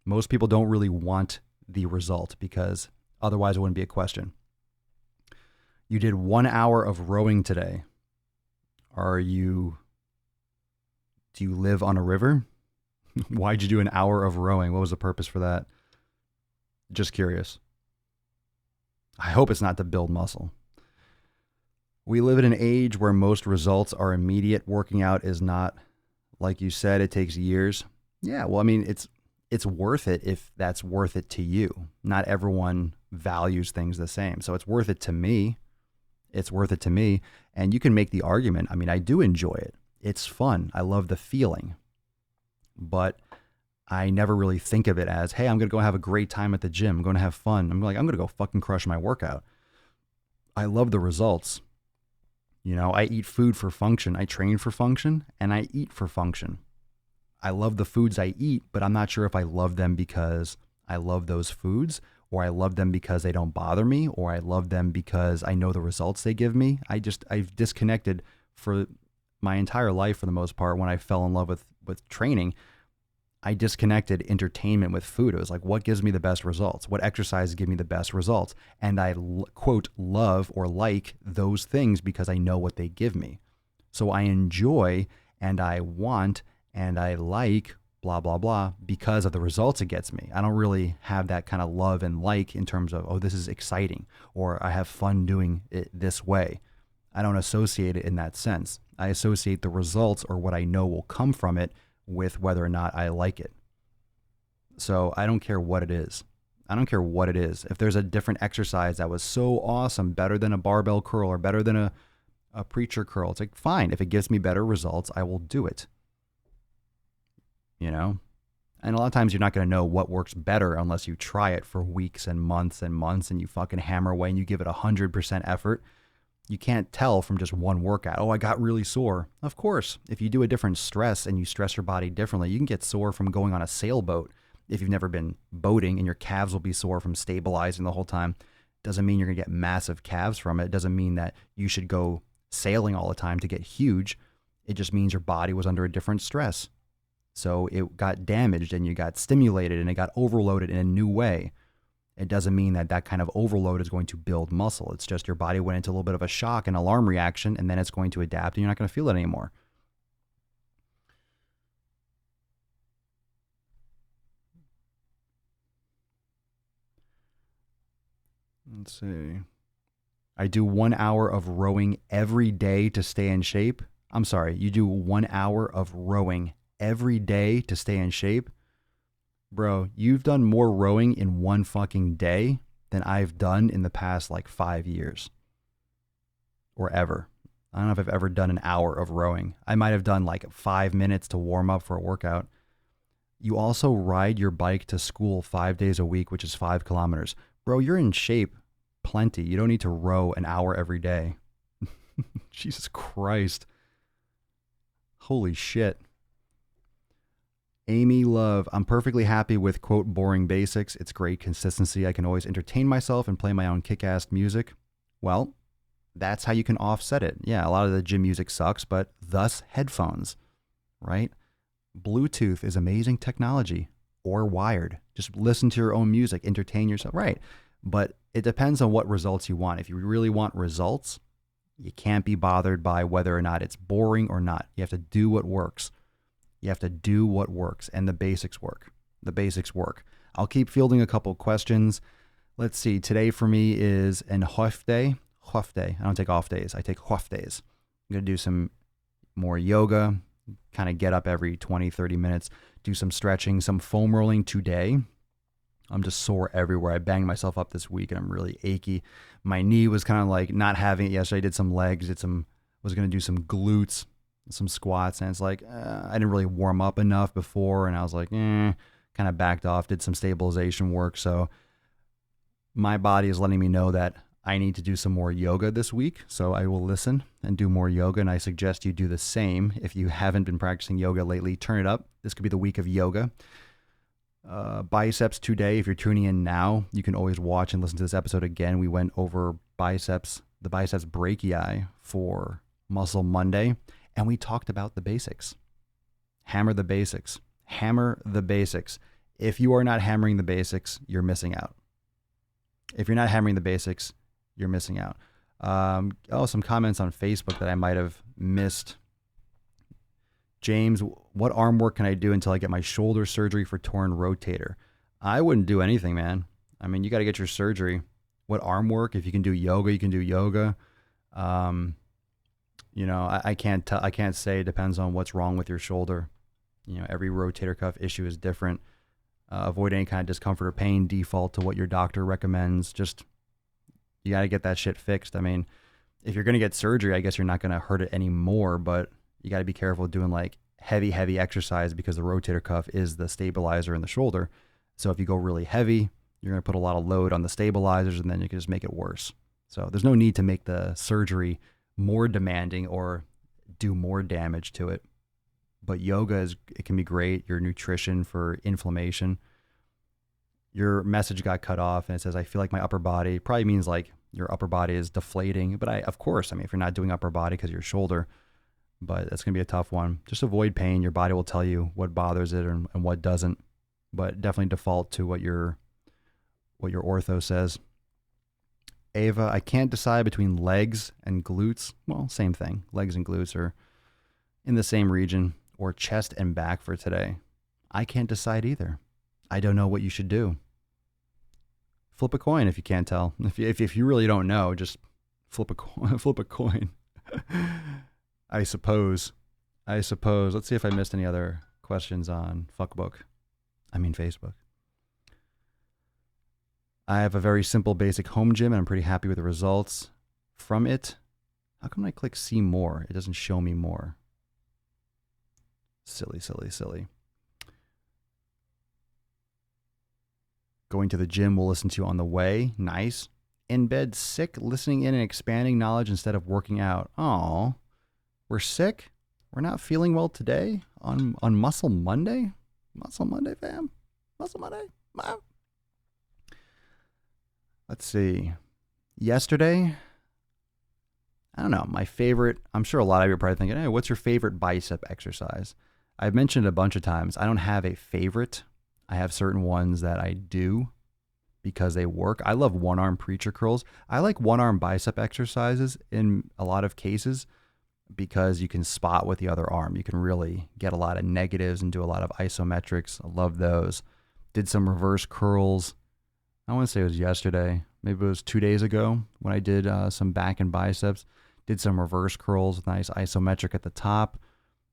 Most people don't really want the result because otherwise it wouldn't be a question. You did 1 hour of rowing today. Do you live on a river? Why'd you do an hour of rowing? What was the purpose for that? Just curious. I hope it's not to build muscle. We live in an age where most results are immediate. Working out is not, like you said, it takes years. Yeah, well, I mean, it's worth it if that's worth it to you. Not everyone values things the same. So it's worth it to me. It's worth it to me. And you can make the argument. I mean, I do enjoy it. It's fun. I love the feeling. But I never really think of it as, hey, I'm going to go have a great time at the gym. I'm going to have fun. I'm going to go fucking crush my workout. I love the results. You know, I eat food for function. I train for function and I eat for function. I love the foods I eat, but I'm not sure if I love them because I love those foods, or I love them because they don't bother me, or I love them because I know the results they give me. I've disconnected for my entire life for the most part. When I fell in love with training, I disconnected entertainment with food. It was like, what gives me the best results? What exercises give me the best results? And I, quote, love or like those things because I know what they give me. So I enjoy and I want and I like blah, blah, blah because of the results it gets me. I don't really have that kind of love and like in terms of, oh, this is exciting or I have fun doing it this way. I don't associate it in that sense. I associate the results or what I know will come from it with whether or not I like it. So I don't care what it is. I don't care what it is. If there's a different exercise that was so awesome, better than a barbell curl or better than a preacher curl, it's like, fine. If it gives me better results, I will do it. You know? And a lot of times you're not going to know what works better unless you try it for weeks and months and you fucking hammer away and you give it 100% effort. You can't tell from just one workout. Oh, I got really sore. Of course, if you do a different stress and you stress your body differently, you can get sore from going on a sailboat. If you've never been boating and your calves will be sore from stabilizing the whole time, doesn't mean you're going to get massive calves from it. It doesn't mean that you should go sailing all the time to get huge. It just means your body was under a different stress. So it got damaged and you got stimulated and it got overloaded in a new way. It doesn't mean that that kind of overload is going to build muscle. It's just your body went into a little bit of a shock and alarm reaction, and then it's going to adapt and you're not going to feel it anymore. Let's see. I do 1 hour of rowing every day to stay in shape. I'm sorry, you do 1 hour of rowing every day to stay in shape? Bro, you've done more rowing in one fucking day than I've done in the past like 5 years. Or ever. I don't know if I've ever done an hour of rowing. I might have done like 5 minutes to warm up for a workout. You also ride your bike to school 5 days a week, which is 5 kilometers. Bro, you're in shape plenty. You don't need to row an hour every day. Jesus Christ. Holy shit. Amy Love, I'm perfectly happy with, quote, boring basics. It's great consistency. I can always entertain myself and play my own kick-ass music. Well, that's how you can offset it. Yeah, a lot of the gym music sucks, but thus headphones, right? Bluetooth is amazing technology, or wired. Just listen to your own music, entertain yourself, right? But it depends on what results you want. If you really want results, you can't be bothered by whether or not it's boring or not. You have to do what works. You have to do what works, and the basics work. The basics work. I'll keep fielding a couple questions. Let's see. Today for me is an off day. Off day. I don't take off days. I take off days. I'm going to do some more yoga, kind of get up every 20, 30 minutes, do some stretching, some foam rolling today. I'm just sore everywhere. I banged myself up this week, and I'm really achy. My knee was kind of like not having it yesterday. I did some legs, was going to do some glutes, some squats, and it's like I didn't really warm up enough before, and I was like kind of backed off, did some stabilization work. So my body is letting me know that I need to do some more yoga this week, so I will listen and do more yoga, and I suggest you do the same. If you haven't been practicing yoga lately, turn it up. This could be the week of yoga. Biceps today. If you're tuning in now, you can always watch and listen to this episode again. We went over biceps, the biceps brachii for Muscle Monday, and we talked about the basics. Hammer the basics. Hammer the basics. If you are not hammering the basics, you're missing out. If you're not hammering the basics, you're missing out. Some comments on Facebook that I might have missed. James, what arm work can I do until I get my shoulder surgery for torn rotator? I wouldn't do anything, man. I mean, you got to get your surgery. What arm work? If you can do yoga, you can do yoga. I can't say. It depends on what's wrong with your shoulder. Every rotator cuff issue is different. Avoid any kind of discomfort or pain. Default to what your doctor recommends. Just, you got to get that shit fixed. I mean, if you're going to get surgery, I guess you're not going to hurt it anymore, but you got to be careful doing like heavy exercise because the rotator cuff is the stabilizer in the shoulder. So if you go really heavy, you're going to put a lot of load on the stabilizers, and then you can just make it worse. So there's no need to make the surgery more demanding or do more damage to it. But yoga it can be great. Your nutrition for inflammation. Your message got cut off and it says, I feel like my upper body, probably means like your upper body is deflating. But of course, if you're not doing upper body because of your shoulder, but that's going to be a tough one. Just avoid pain. Your body will tell you what bothers it and what doesn't, but definitely default to what your ortho says. Ava, I can't decide between legs and glutes. Well, same thing. Legs and glutes are in the same region, or chest and back for today. I can't decide either. I don't know what you should do. Flip a coin if you can't tell. If you really don't know, just flip a coin. Flip a coin. I suppose. Let's see if I missed any other questions on Facebook. I have a very simple, basic home gym, and I'm pretty happy with the results from it. How come when I click see more, it doesn't show me more? Silly. Going to the gym will listen to you on the way. Nice. In bed sick, listening in and expanding knowledge instead of working out. Oh, we're sick? We're not feeling well today on Muscle Monday? Muscle Monday, fam? Muscle Monday? Wow. Let's see. Yesterday, I don't know, my favorite, I'm sure a lot of you are probably thinking, hey, what's your favorite bicep exercise? I've mentioned a bunch of times, I don't have a favorite. I have certain ones that I do because they work. I love one-arm preacher curls. I like one-arm bicep exercises in a lot of cases because you can spot with the other arm. You can really get a lot of negatives and do a lot of isometrics. I love those. Did some reverse curls. I want to say it was yesterday. Maybe it was 2 days ago when I did some back and biceps. Did some reverse curls with nice isometric at the top.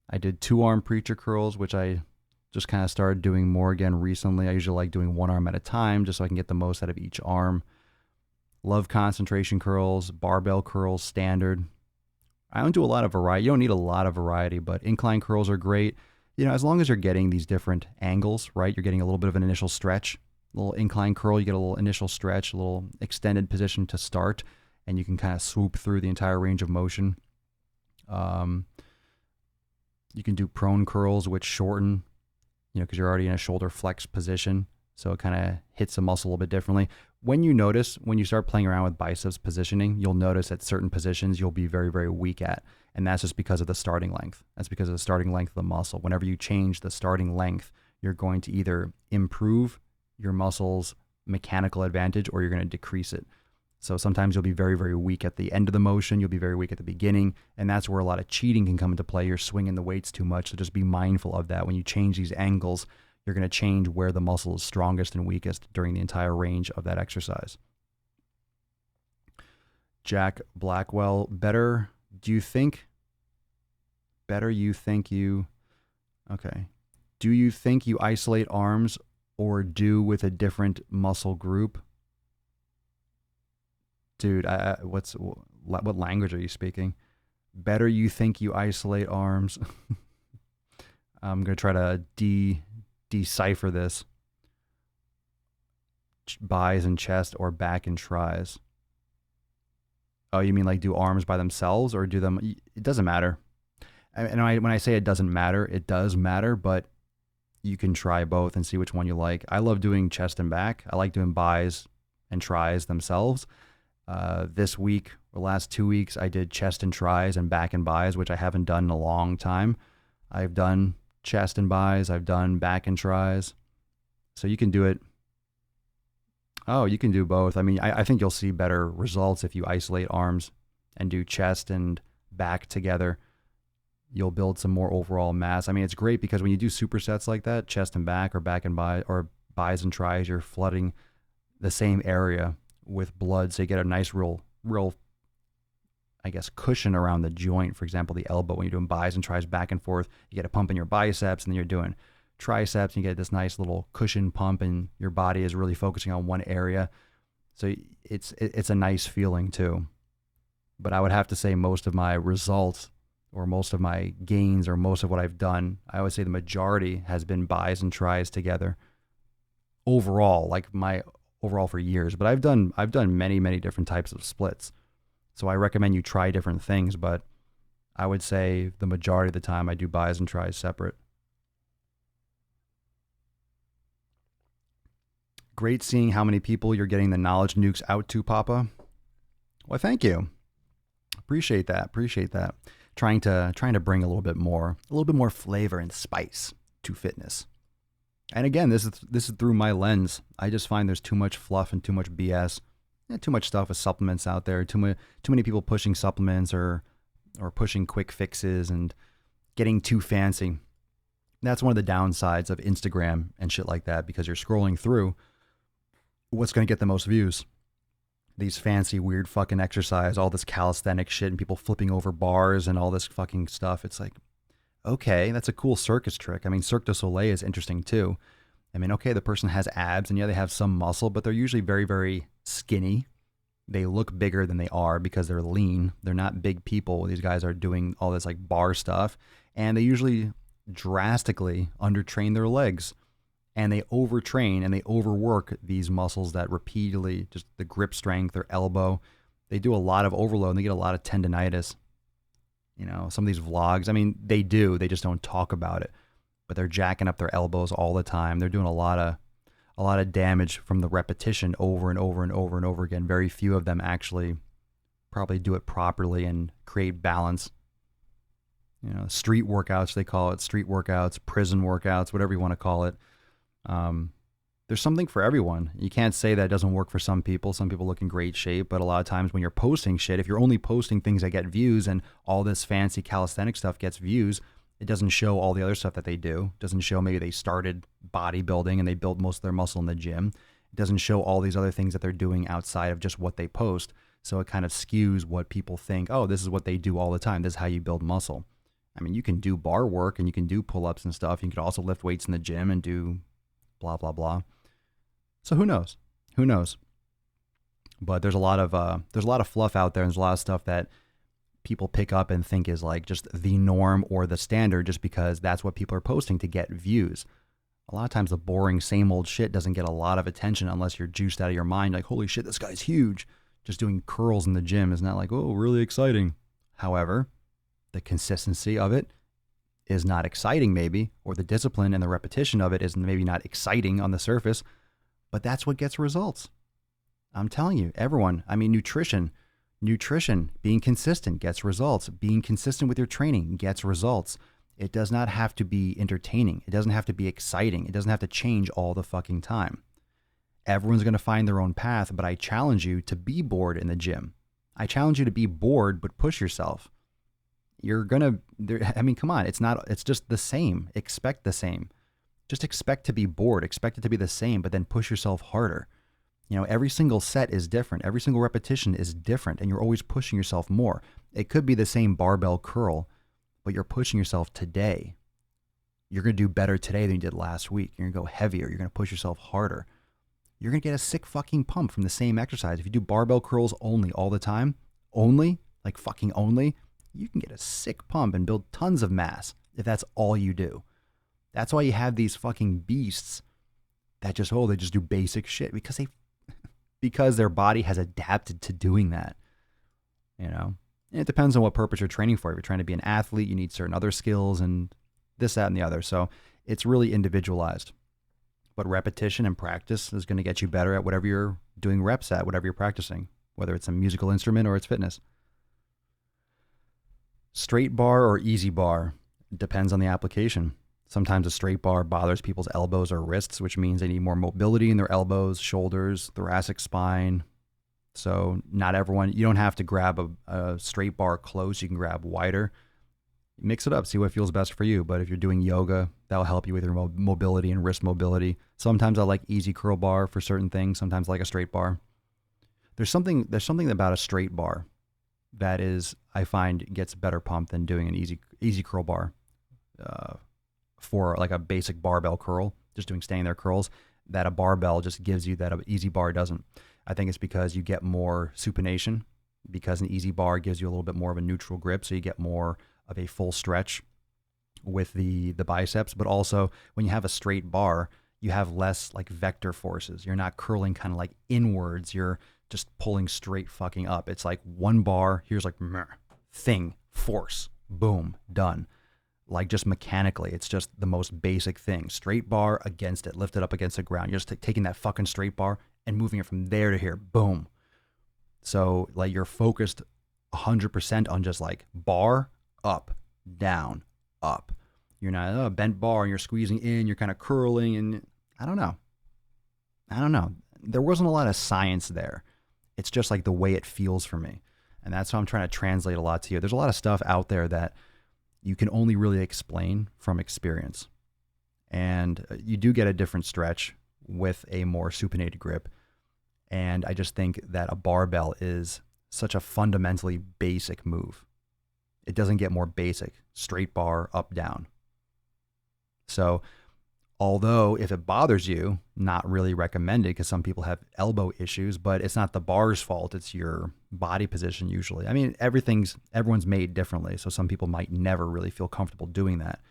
I did 2-arm preacher curls, which I just kind of started doing more again recently. I usually like doing one arm at a time just so I can get the most out of each arm. Love concentration curls, barbell curls, standard. I don't do a lot of variety. You don't need a lot of variety, but incline curls are great. You know, as long as you're getting these different angles, right? You're getting a little bit of an initial stretch. A little incline curl, you get a little initial stretch, a little extended position to start, and you can kind of swoop through the entire range of motion. You can do prone curls, which shorten, because you're already in a shoulder flex position. So it kind of hits the muscle a little bit differently. When you start playing around with biceps positioning, you'll notice at certain positions you'll be very, very weak at. And that's just because of the starting length. That's because of the starting length of the muscle. Whenever you change the starting length, you're going to either improve your muscle's mechanical advantage or you're going to decrease it. So sometimes you'll be very, very weak at the end of the motion. You'll be very weak at the beginning. And that's where a lot of cheating can come into play. You're swinging the weights too much. So just be mindful of that. When you change these angles, you're going to change where the muscle is strongest and weakest during the entire range of that exercise. Jack Blackwell, okay. Do you think you isolate arms or do with a different muscle group? Dude, what language are you speaking? Better you think you isolate arms. I'm going to try to decipher this. Buys and chest or back and tries. Oh, you mean like do arms by themselves or do them? It doesn't matter. And when I say it doesn't matter, it does matter, but you can try both and see which one you like. I love doing chest and back. I like doing buys and tries themselves. This week, or last 2 weeks, I did chest and tries and back and buys, which I haven't done in a long time. I've done chest and buys. I've done back and tries. So you can do it. Oh, you can do both. I mean, I think you'll see better results if you isolate arms and do chest and back together. You'll build some more overall mass. I mean, it's great because when you do supersets like that, chest and back or back and buy or buys and tries, you're flooding the same area with blood. So you get a nice real, I guess, cushion around the joint. For example, the elbow, when you're doing buys and tries back and forth, you get a pump in your biceps, and then you're doing triceps, and you get this nice little cushion pump, and your body is really focusing on one area. So it's a nice feeling too. But I would have to say most of my results or most of my gains or most of what I've done, I would say the majority has been buys and tries together overall, like my overall for years. But I've done many, many different types of splits. So I recommend you try different things, but I would say the majority of the time I do buys and tries separate. Great seeing how many people you're getting the knowledge nukes out to, Papa. Well, thank you. Appreciate that. trying to bring a little bit more flavor and spice to fitness. And again, this is through my lens. I just find there's too much fluff and too much BS, too much stuff with supplements out there. Too many people pushing supplements or pushing quick fixes and getting too fancy. That's one of the downsides of Instagram and shit like that, because you're scrolling through what's going to get the most views. These fancy, weird fucking exercise, all this calisthenic shit and people flipping over bars and all this fucking stuff. It's like, okay, that's a cool circus trick. I mean, Cirque du Soleil is interesting too. I mean, okay, the person has abs and yeah, they have some muscle, but they're usually very, very skinny. They look bigger than they are because they're lean. They're not big people. These guys are doing all this like bar stuff, and they usually drastically undertrain their legs, and they overtrain and they overwork these muscles that repeatedly, just the grip strength, their elbow. They do a lot of overload and they get a lot of tendonitis. You know, some of these vlogs, I mean, they just don't talk about it, but they're jacking up their elbows all the time. They're doing a lot of damage from the repetition over and over and over and over again. Very few of them actually probably do it properly and create balance. You know, street workouts, they call it, street workouts, prison workouts, whatever you want to call it. There's something for everyone. You can't say that it doesn't work for some people. Some people look in great shape, but a lot of times when you're posting shit, if you're only posting things that get views and all this fancy calisthenic stuff gets views, it doesn't show all the other stuff that they do. It doesn't show maybe they started bodybuilding and they built most of their muscle in the gym. It doesn't show all these other things that they're doing outside of just what they post. So it kind of skews what people think, oh, this is what they do all the time. This is how you build muscle. I mean, you can do bar work and you can do pull-ups and stuff. You can also lift weights in the gym and do blah, blah, blah. So who knows? Who knows? But there's a lot of fluff out there, and there's a lot of stuff that people pick up and think is like just the norm or the standard just because that's what people are posting to get views. A lot of times the boring same old shit doesn't get a lot of attention unless you're juiced out of your mind. Like, holy shit, this guy's huge. Just doing curls in the gym is not like, oh, really exciting. However, the consistency of it is not exciting maybe, or the discipline and the repetition of it is maybe not exciting on the surface, but that's what gets results. I'm telling you, everyone, I mean, nutrition, being consistent gets results. Being consistent with your training gets results. It does not have to be entertaining. It doesn't have to be exciting. It doesn't have to change all the fucking time. Everyone's going to find their own path, but I challenge you to be bored in the gym. I challenge you to be bored, but push yourself. You're going to, I mean, come on, it's just the same. Expect the same. Just expect to be bored. Expect it to be the same, but then push yourself harder. You know, every single set is different. Every single repetition is different, and you're always pushing yourself more. It could be the same barbell curl, but you're pushing yourself today. You're going to do better today than you did last week. You're going to go heavier. You're going to push yourself harder. You're going to get a sick fucking pump from the same exercise. If you do barbell curls only all the time, like fucking only, you can get a sick pump and build tons of mass if that's all you do. That's why you have these fucking beasts that just do basic shit because their body has adapted to doing that. You know, and it depends on what purpose you're training for. If you're trying to be an athlete, you need certain other skills and this, that, and the other. So it's really individualized. But repetition and practice is going to get you better at whatever you're doing reps at, whatever you're practicing, whether it's a musical instrument or it's fitness. Straight bar or easy bar depends on the application. Sometimes a straight bar bothers people's elbows or wrists, which means they need more mobility in their elbows, shoulders, thoracic spine. So not everyone, you don't have to grab a straight bar close. You can grab wider. Mix it up, see what feels best for you. But if you're doing yoga, that'll help you with your mobility and wrist mobility. Sometimes I like easy curl bar for certain things. Sometimes I like a straight bar. There's something about a straight bar that is, I find, gets better pump than doing an easy curl bar. For like a basic barbell curl, just doing standing there curls, that a barbell just gives you that an easy bar doesn't. I think it's because you get more supination, because an easy bar gives you a little bit more of a neutral grip, so you get more of a full stretch with the biceps. But also when you have a straight bar, you have less like vector forces. You're not curling kind of like inwards. You're just pulling straight fucking up. It's like one bar, here's like thing, force, boom, done. Like just mechanically, it's just the most basic thing. Straight bar against it, lift it up against the ground. You're just taking that fucking straight bar and moving it from there to here, boom. So like you're focused 100% on just like bar up, down, up. You're not a bent bar and you're squeezing in, you're kind of curling, and I don't know. There wasn't a lot of science there. It's just like the way it feels for me. And that's how I'm trying to translate a lot to you. There's a lot of stuff out there that you can only really explain from experience. And you do get a different stretch with a more supinated grip. And I just think that a barbell is such a fundamentally basic move. It doesn't get more basic. Straight bar, up, down. So although if it bothers you, not really recommended because some people have elbow issues, but it's not the bar's fault. It's your body position usually. I mean, everyone's made differently. So some people might never really feel comfortable doing that.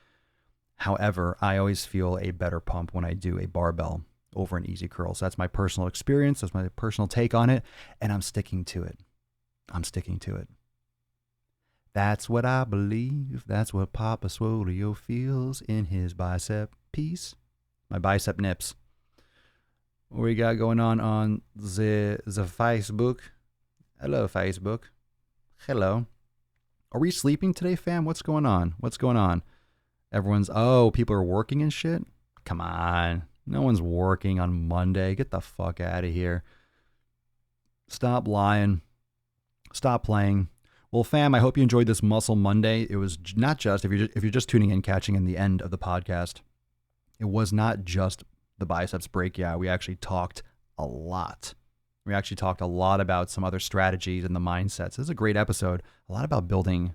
However, I always feel a better pump when I do a barbell over an easy curl. So that's my personal experience. That's my personal take on it. And I'm sticking to it. That's what I believe. That's what Papa Swole feels in his bicep piece. My bicep nips. What we got going on the Facebook? Hello, Facebook. Hello. Are we sleeping today, fam? What's going on? People are working and shit? Come on. No one's working on Monday. Get the fuck out of here. Stop lying. Stop playing. Well, fam, I hope you enjoyed this Muscle Monday. It was not just, if you're just tuning in, catching in the end of the podcast, it was not just the biceps breakout. We actually talked a lot. We actually talked a lot about some other strategies and the mindsets. This is a great episode. A lot about building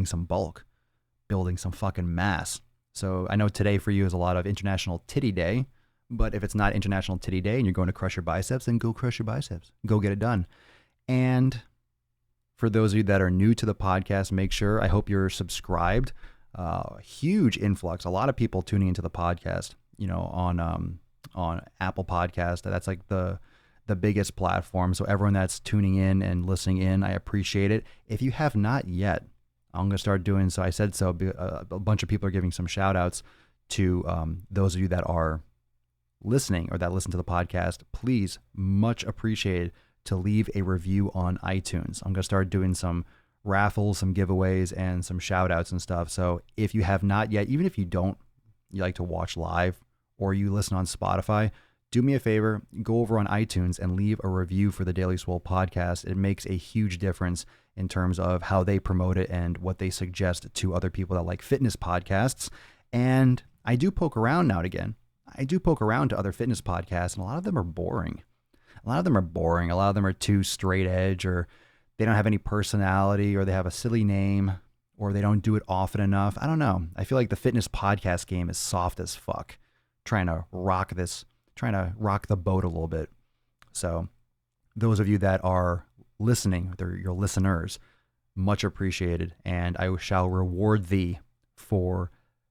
some bulk, building some fucking mass. So I know today for you is a lot of International Titty Day, but if it's not International Titty Day and you're going to crush your biceps, then go crush your biceps. Go get it done. And for those of you that are new to the podcast, I hope you're subscribed. Huge influx. A lot of people tuning into the podcast, on Apple Podcast. That's like the biggest platform. So everyone that's tuning in and listening in, I appreciate it. If you have not yet, I'm going to start doing so. I said so. A bunch of people are giving some shout outs to those of you that are listening or that listen to the podcast. Please, much appreciated to leave a review on iTunes. I'm going to start doing some raffles, some giveaways, and some shout outs and stuff. So if you have not yet, even if you like to watch live or you listen on Spotify, do me a favor, go over on iTunes and leave a review for the Daily Swole podcast. It makes a huge difference in terms of how they promote it and what they suggest to other people that like fitness podcasts. And I do poke around now and again. I do poke around to other fitness podcasts, and a lot of them are boring. A lot of them are too straight edge, or they don't have any personality, or they have a silly name, or they don't do it often enough. I don't know. I feel like the fitness podcast game is soft as fuck, trying to rock the boat a little bit. So those of you that are listening, they're your listeners, much appreciated. And I shall reward thee for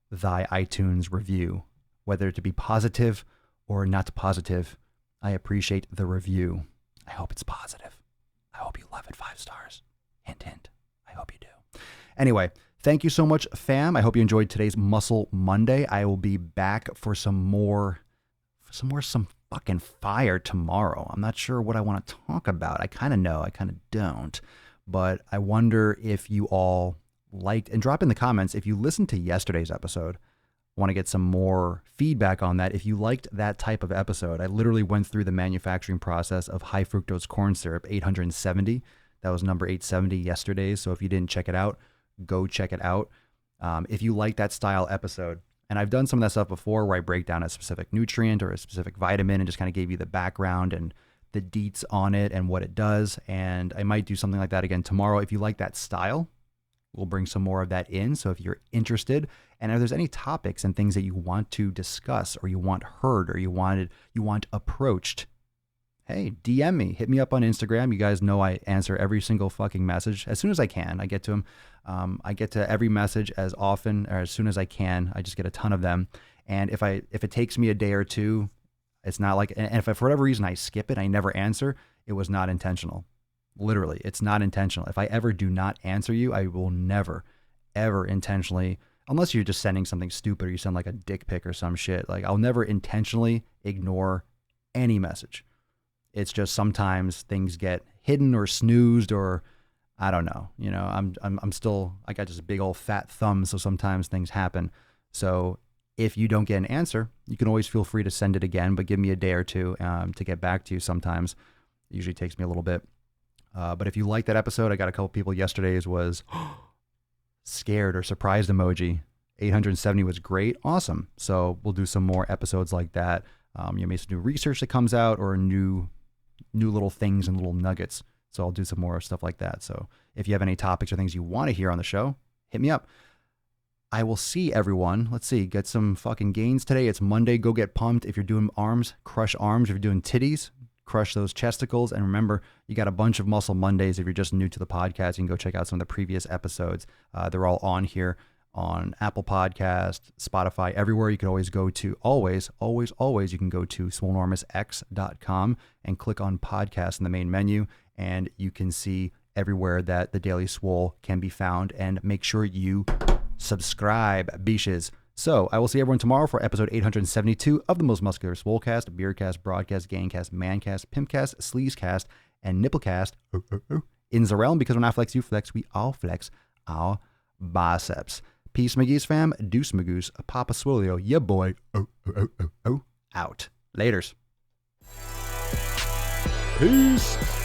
thy iTunes review, whether it to be positive or not positive. I appreciate the review. I hope it's positive. I hope you love it 5 stars. Hint, hint. I hope you do. Anyway, thank you so much, fam. I hope you enjoyed today's Muscle Monday. I will be back for some fucking fire tomorrow. I'm not sure what I want to talk about. I kind of know, I kind of don't. But I wonder if you all liked, and drop in the comments if you listened to yesterday's episode. Want to get some more feedback on that. If you liked that type of episode, I literally went through the manufacturing process of high fructose corn syrup, 870. That was number 870 yesterday. So if you didn't check it out, go check it out. If you like that style episode, and I've done some of that stuff before where I break down a specific nutrient or a specific vitamin and just kind of gave you the background and the deets on it and what it does. And I might do something like that again tomorrow. If you like that style, we'll bring some more of that in. So if you're interested, and if there's any topics and things that you want to discuss or you want heard or you want approached, hey, DM me, hit me up on Instagram. You guys know I answer every single fucking message as soon as I can. I get to them. I get to every message as often or as soon as I can. I just get a ton of them. And if it takes me a day or two, it's not like, and if for whatever reason I skip it, I never answer, it was not intentional. Literally, it's not intentional. If I ever do not answer you, I will never, ever intentionally, unless you're just sending something stupid or you send like a dick pic or some shit. Like, I'll never intentionally ignore any message. It's just sometimes things get hidden or snoozed, or I don't know. You know, I'm still, I got just a big old fat thumb, so sometimes things happen. So if you don't get an answer, you can always feel free to send it again, but give me a day or two to get back to you sometimes. It usually takes me a little bit. But if you like that episode, I got a couple people yesterday's was scared or surprised emoji. 870 was great. Awesome. So we'll do some more episodes like that. Maybe some new research that comes out or new little things and little nuggets. So I'll do some more stuff like that. So if you have any topics or things you want to hear on the show, hit me up. I will see everyone. Let's see, get some fucking gains today. It's Monday. Go get pumped. If you're doing arms, crush arms. If you're doing titties, crush those chesticles. And remember, you got a bunch of Muscle Mondays. If you're just new to the podcast, you can go check out some of the previous episodes. They're all on here on Apple Podcast, Spotify, everywhere. You can always go to, always, you can go to swolenormousx.com and click on podcast in the main menu. And you can see everywhere that the Daily Swole can be found. And make sure you subscribe, biches. So I will see everyone tomorrow for episode 872 of the most muscular Swolecast, Beercast, Broadcast, Gangcast, Mancast, Pimpcast, Sleazecast, and Nipplecast in the realm, because when I flex, you flex, we all flex our biceps. Peace, McGee's fam. Deuce, Magoose. Papa Swolio. Yeah, boy. Out. Laters. Peace.